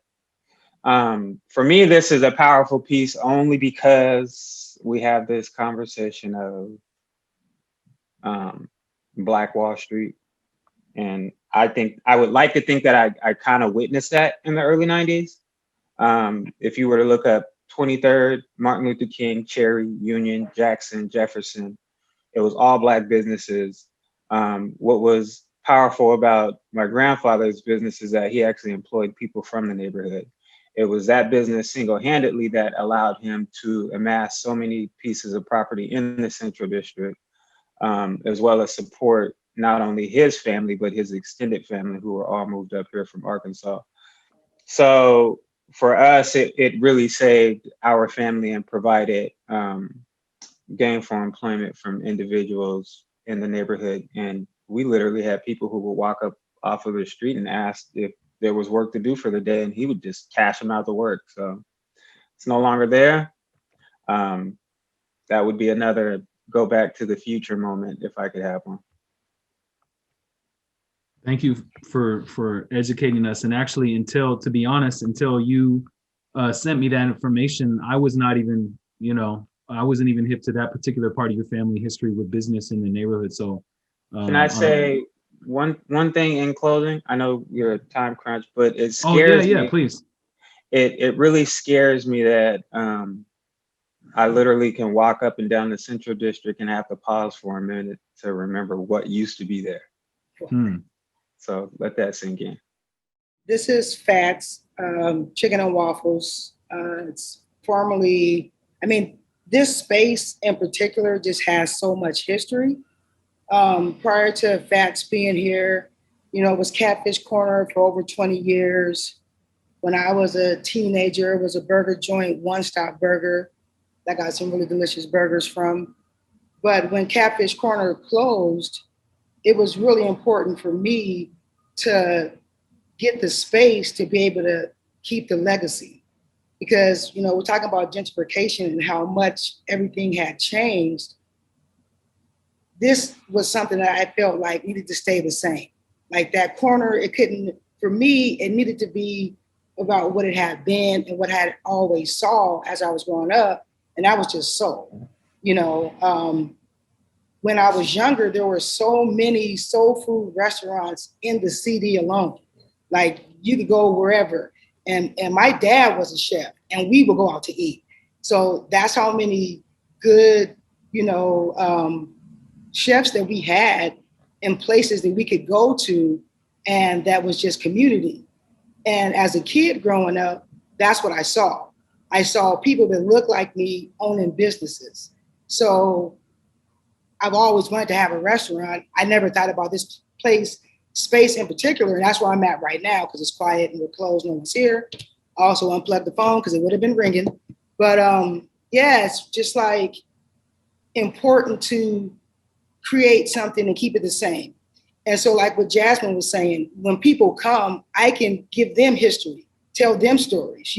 For me, this is a powerful piece only because we have this conversation of Black Wall Street. And I think I would like to think that I kind of witnessed that in the early 90s. If you were to look up 23rd, Martin Luther King, Cherry, Union, Jackson, Jefferson, it was all Black businesses. What was powerful about my grandfather's business is that he actually employed people from the neighborhood. It was that business single-handedly that allowed him to amass so many pieces of property in the Central District, as well as support not only his family, but his extended family who were all moved up here from Arkansas. So for us, it really saved our family and provided gainful employment from individuals in the neighborhood. And we literally had people who would walk up off of the street and ask if there was work to do for the day, and he would just cash them out the work. So it's no longer there. That would be another go back to the future moment if I could have one. Thank you for educating us. And actually, to be honest, until you sent me that information, I was not even, I wasn't even hip to that particular part of your family history with business in the neighborhood. So can I say one thing in closing? I know you're a time crunch, but it scares me. Please. It really scares me that I literally can walk up and down the Central District and have to pause for a minute to remember what used to be there. So let that sink in. This is Fats, Chicken and Waffles. It's formerly, this space in particular just has so much history. Prior to Fats being here, it was Catfish Corner for over 20 years. When I was a teenager, it was a burger joint, One Stop Burger. That got some really delicious burgers from. But when Catfish Corner closed, it was really important for me to get the space to be able to keep the legacy. Because, we're talking about gentrification and how much everything had changed. This was something that I felt like needed to stay the same. Like that corner, for me, it needed to be about what it had been and what I had always saw as I was growing up. And that was just soul. When I was younger, there were so many soul food restaurants in the CD alone. Like you could go wherever. And my dad was a chef and we would go out to eat. So that's how many good, chefs that we had in places that we could go to, and that was just community. And as a kid growing up, that's what I saw. I saw people that looked like me owning businesses. So I've always wanted to have a restaurant. I never thought about this space in particular, and that's where I'm at right now because it's quiet and we're closed, no one's here. I also unplugged the phone because it would have been ringing. But it's just like important to create something and keep it the same. And so like what Jasmine was saying, when people come, I can give them history, tell them stories,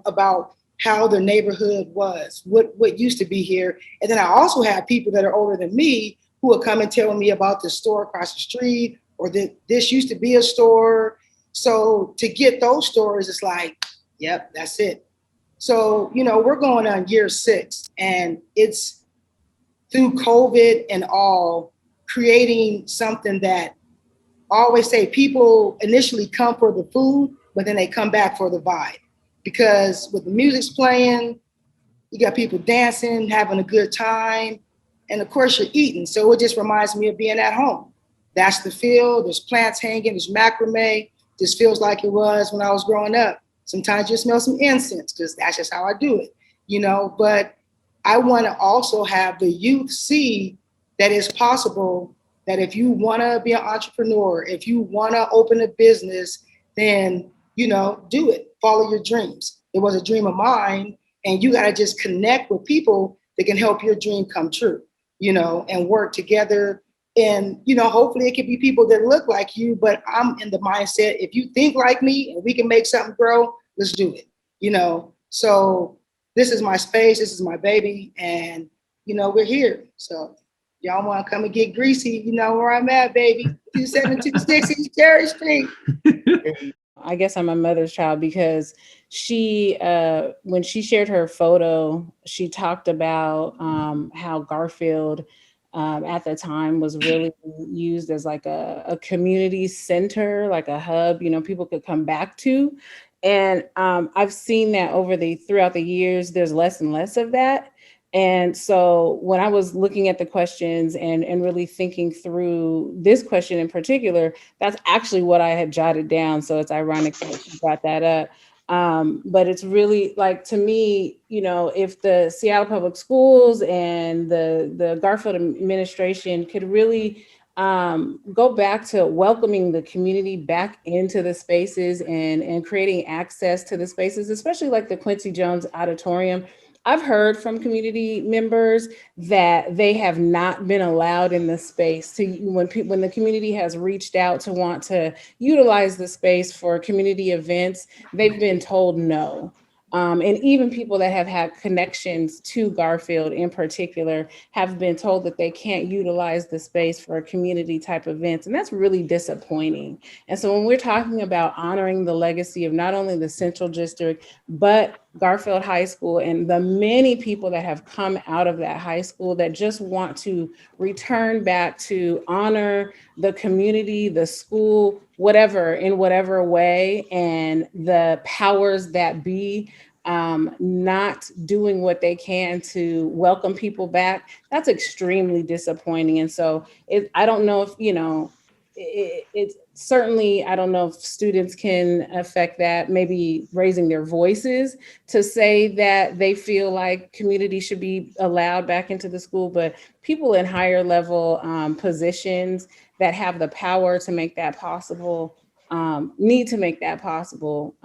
about how the neighborhood was, what used to be here. And then I also have people that are older than me who will come and tell me about the store across the street or that this used to be a store. So to get those stories, it's like, yep, that's it. So, we're going on year 6 and it's through COVID and all creating something that I always say people initially come for the food, but then they come back for the vibe. Because with the music's playing, you got people dancing, having a good time, and of course you're eating. So it just reminds me of being at home. That's the feel, there's plants hanging, there's macrame. Just feels like it was when I was growing up. Sometimes you smell some incense because that's just how I do it, but I want to also have the youth see that it's possible that if you want to be an entrepreneur, if you want to open a business, then, do it. Follow your dreams. It was a dream of mine, and you got to just connect with people that can help your dream come true, and work together And, you know, hopefully it can be people that look like you, but I'm in the mindset, if you think like me and we can make something grow, let's do it, you know? So this is my space, this is my baby, and, you know, we're here. So y'all want to come and get greasy, you know where I'm at, baby. 2726 East Cherry Street. I guess I'm my mother's child because she, when she shared her photo, she talked about how Garfield at the time was really used as like a community center, like a hub, you know, people could come back to. And I've seen that throughout the years, there's less and less of that. And so when I was looking at the questions and really thinking through this question in particular, that's actually what I had jotted down. So it's ironic that you brought that up. But it's really like, to me, you know, if the Seattle Public Schools and the Garfield administration could really go back to welcoming the community back into the spaces and creating access to the spaces, especially like the Quincy Jones Auditorium. I've heard from community members that they have not been allowed in the space to when the community has reached out to want to utilize the space for community events, they've been told no. And even people that have had connections to Garfield in particular have been told that they can't utilize the space for community type events. And that's really disappointing. And so when we're talking about honoring the legacy of not only the Central District, but Garfield High School and the many people that have come out of that high school that just want to return back to honor the community, the school, whatever, in whatever way, and the powers that be not doing what they can to welcome people back, that's extremely disappointing. And so I don't know if, you know, it's certainly, I don't know if students can affect that, maybe raising their voices to say that they feel like community should be allowed back into the school, but people in higher level positions that have the power to make that possible need to make that possible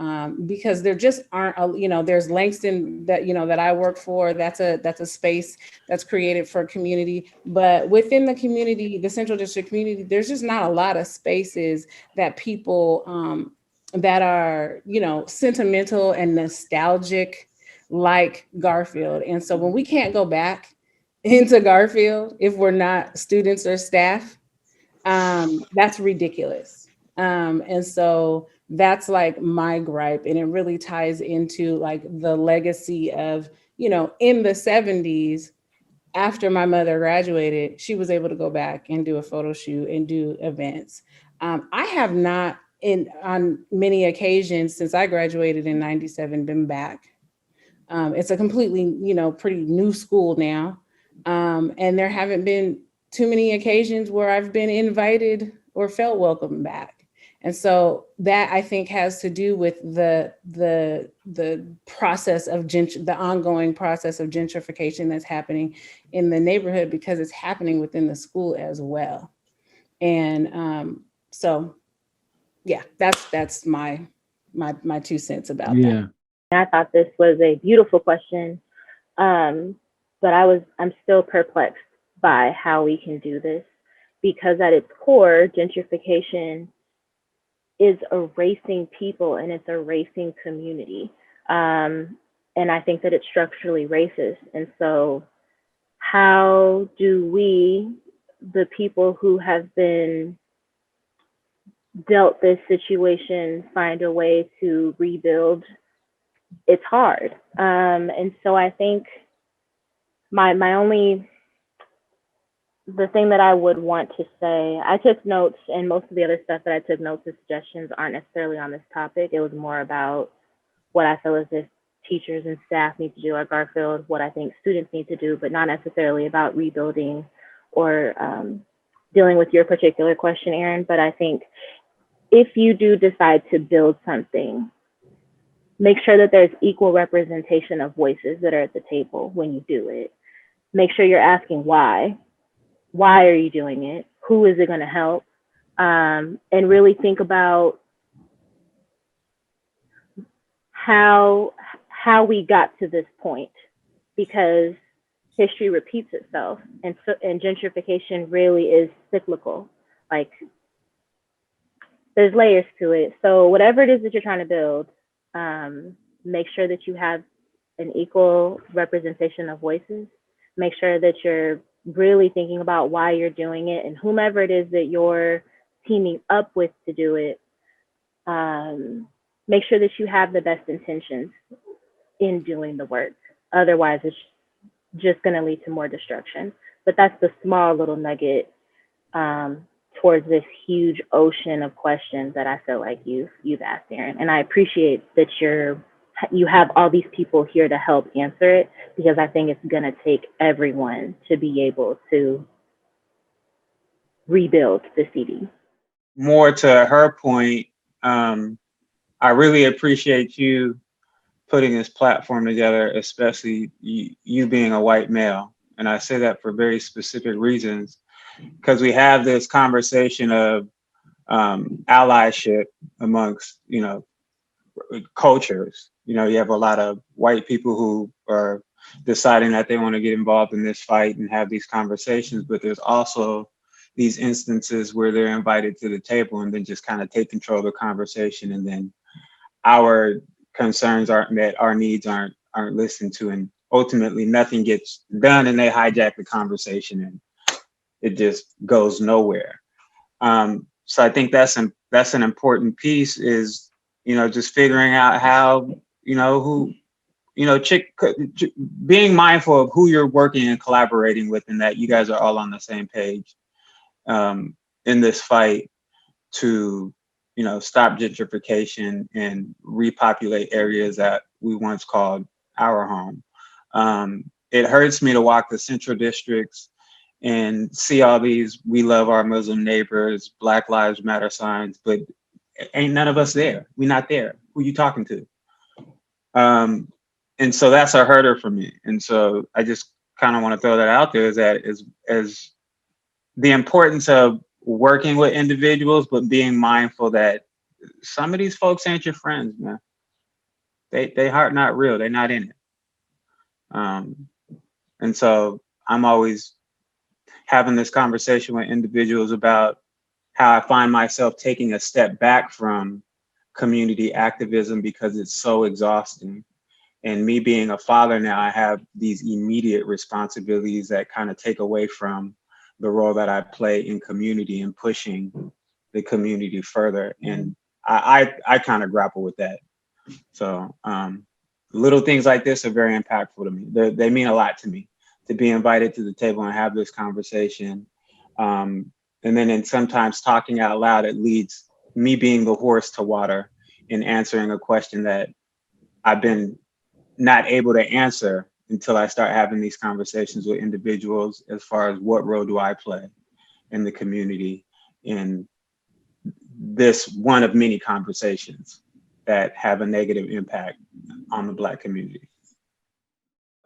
because there just aren't, you know, there's Langston that, you know, that I work for, that's a space that's created for community, but within the community, the Central District community, there's just not a lot of spaces that people that are, you know, sentimental and nostalgic like Garfield. And so when we can't go back into Garfield, if we're not students or staff, that's ridiculous. And so that's like my gripe. And it really ties into like the legacy of, you know, in the 70s, after my mother graduated, she was able to go back and do a photo shoot and do events. I have not on many occasions since I graduated in 97 been back. It's a completely, you know, pretty new school now. And there haven't been too many occasions where I've been invited or felt welcome back. And so that I think has to do with the process of the ongoing process of gentrification that's happening in the neighborhood because it's happening within the school as well. And so, yeah, that's my 2 cents about that. I thought this was a beautiful question, but I'm still perplexed by how we can do this because at its core, gentrification is erasing people and it's erasing community. And I think that it's structurally racist. And so how do we, the people who have been dealt this situation, find a way to rebuild? It's hard. And so I think the thing that I would want to say, I took notes, and most of the other stuff that I took notes and suggestions aren't necessarily on this topic. It was more about what I feel as if teachers and staff need to do at Garfield, what I think students need to do, but not necessarily about rebuilding or dealing with your particular question, Aaron. But I think if you do decide to build something, make sure that there's equal representation of voices that are at the table when you do it. Make sure you're asking why. Why are you doing it? Who is it going to help? And really think about how we got to this point, because history repeats itself, and gentrification really is cyclical. Like, there's layers to it. So whatever it is that you're trying to build, make sure that you have an equal representation of voices. Make sure that you're really thinking about why you're doing it, and whomever it is that you're teaming up with to do it, make sure that you have the best intentions in doing the work. Otherwise, it's just going to lead to more destruction. But that's the small little nugget towards this huge ocean of questions that I feel like you've asked, Aaron. And I appreciate that you have all these people here to help answer it, because I think it's going to take everyone to be able to rebuild the city. More to her point, I really appreciate you putting this platform together, especially you being a white male. And I say that for very specific reasons, because we have this conversation of allyship amongst, cultures. You have a lot of white people who are deciding that they want to get involved in this fight and have these conversations, but there's also these instances where they're invited to the table and then just kind of take control of the conversation, and then our concerns aren't met, our needs aren't listened to, and ultimately nothing gets done, and they hijack the conversation and it just goes nowhere. So I think that's an important piece, is just figuring out how being mindful of who you're working and collaborating with, and that you guys are all on the same page in this fight to stop gentrification and repopulate areas that we once called our home. It hurts me to walk the central districts and see all these "we love our Muslim neighbors," Black Lives Matter signs, but ain't none of us there. We're not there. Who you talking to? And so that's a hurter for me. And so I just kind of want to throw that out there, is that as the importance of working with individuals, but being mindful that some of these folks ain't your friends, man. They heart not real. They're not in it. And so I'm always having this conversation with individuals about how I find myself taking a step back from community activism because it's so exhausting. And me being a father now, I have these immediate responsibilities that kind of take away from the role that I play in community and pushing the community further. And I kind of grapple with that. So little things like this are very impactful to me. They mean a lot to me, to be invited to the table and have this conversation. And then sometimes talking out loud, it leads me being the horse to water and answering a question that I've been not able to answer until I start having these conversations with individuals, as far as what role do I play in the community in this one of many conversations that have a negative impact on the Black community.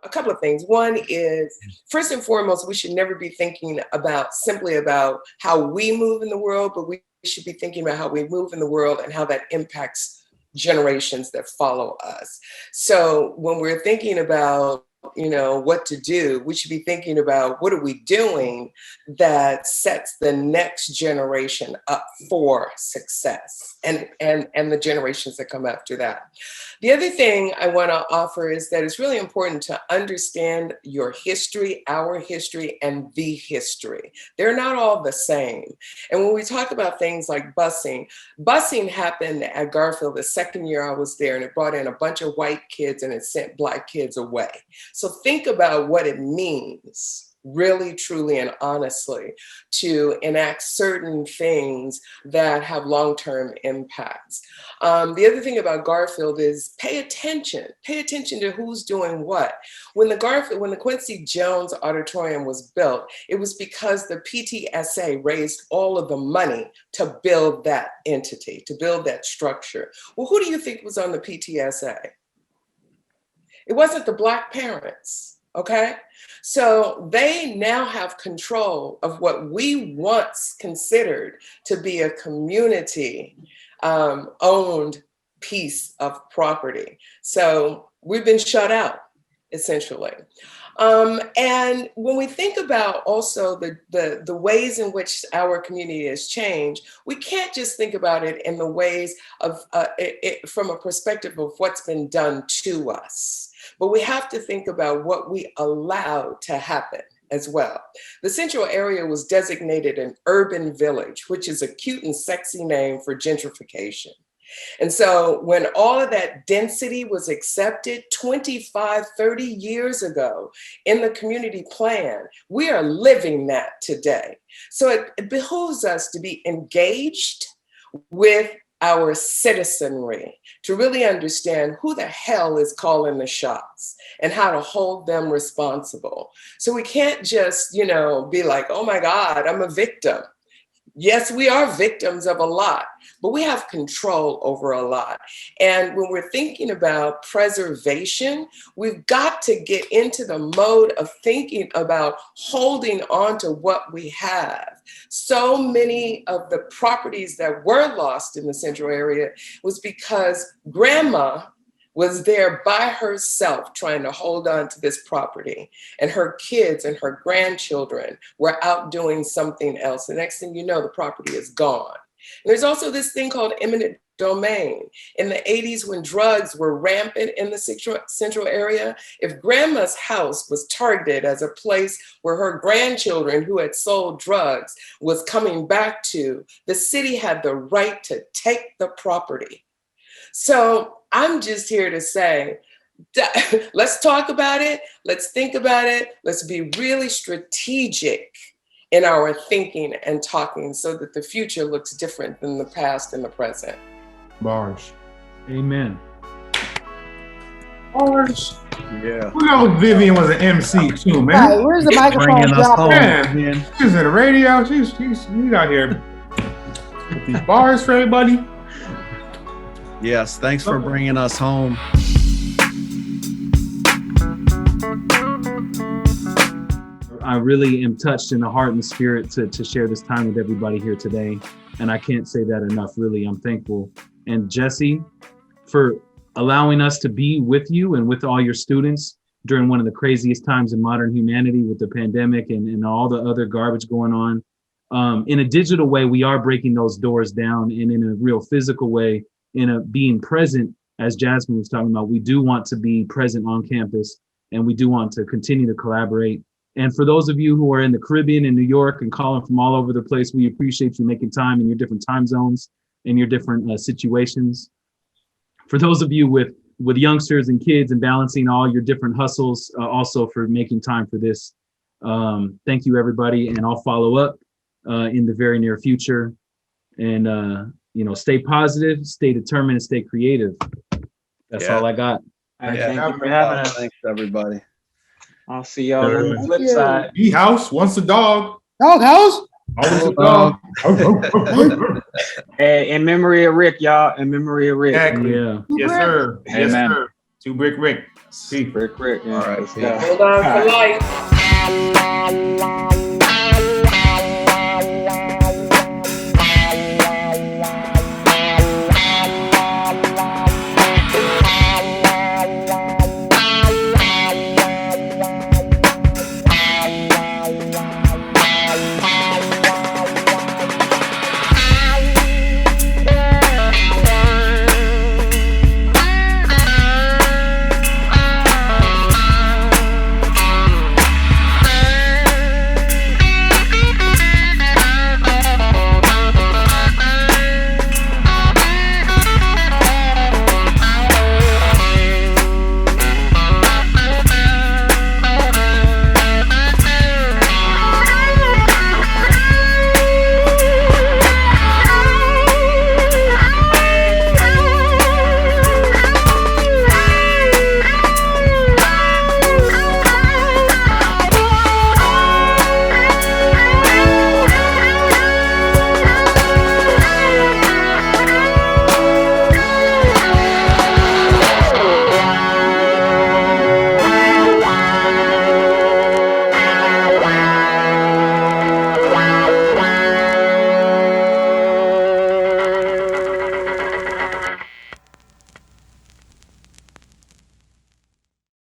A couple of things. One is, first and foremost, we should never be thinking simply about how we move in the world, but we should be thinking about how we move in the world and how that impacts generations that follow us. So when we're thinking about what to do, we should be thinking about what are we doing that sets the next generation up for success, and the generations that come after that. The other thing I want to offer is that it's really important to understand your history, our history, and the history. They're not all the same. And when we talk about things like busing happened at Garfield the second year I was there, and it brought in a bunch of white kids and it sent Black kids away. So think about what it means, really, truly, and honestly, to enact certain things that have long-term impacts. The other thing about Garfield is pay attention to who's doing what. When the Quincy Jones Auditorium was built, it was because the PTSA raised all of the money to build that entity, to build that structure. Well, who do you think was on the PTSA? It wasn't the Black parents. Okay, so they now have control of what we once considered to be a community owned piece of property. So we've been shut out. essentially. And when we think about also the ways in which our community has changed, we can't just think about it in the ways of from a perspective of what's been done to us, but we have to think about what we allowed to happen as well. The Central area was designated an urban village, which is a cute and sexy name for gentrification. And so when all of that density was accepted 25, 30 years ago in the community plan, we are living that today. So it behooves us to be engaged with our citizenry, to really understand who the hell is calling the shots and how to hold them responsible. So we can't just, you know, be like, oh my God, I'm a victim. Yes, we are victims of a lot, but we have control over a lot. And when we're thinking about preservation, we've got to get into the mode of thinking about holding on to what we have. So many of the properties that were lost in the Central area was because grandma was there by herself trying to hold on to this property, and her kids and her grandchildren were out doing something else. The next thing you know, the property is gone. And there's also this thing called eminent domain. In the 80s, when drugs were rampant in the Central area, if grandma's house was targeted as a place where her grandchildren who had sold drugs was coming back to, the city had the right to take the property. So I'm just here to say, let's talk about it. Let's think about it. Let's be really strategic in our thinking and talking so that the future looks different than the past and the present. Bars. Amen. Bars. Yeah. We know Vivian was an MC too, man. Right, where's the microphone dropping? Man, she's in the radio. She's out here with these bars for everybody. Yes, thanks for bringing us home. I really am touched in the heart and spirit to share this time with everybody here today. And I can't say that enough, really. I'm thankful. And Jesse, for allowing us to be with you and with all your students during one of the craziest times in modern humanity with the pandemic and all the other garbage going on. In a digital way, we are breaking those doors down, and in a real physical way, in a being present, as Jasmine was talking about, we do want to be present on campus, and we do want to continue to collaborate. And for those of you who are in the Caribbean and New York and calling from all over the place, we appreciate you making time in your different time zones and your different situations. For those of you with youngsters and kids and balancing all your different hustles, also for making time for this. Thank you, everybody, and I'll follow up in the very near future. And stay positive, stay determined, and stay creative. That's all I got. Thank you for having us. Thanks, everybody. I'll see y'all on the flip side. E-house, once a dog. Dog house? Always a dog. Hey, in memory of Rick, y'all. In memory of Rick. Exactly. Yeah. Yes, sir. Yes, Amen. sir. Two Brick Rick. See. Rick. Yeah. All right. Let's go. Hold on for life.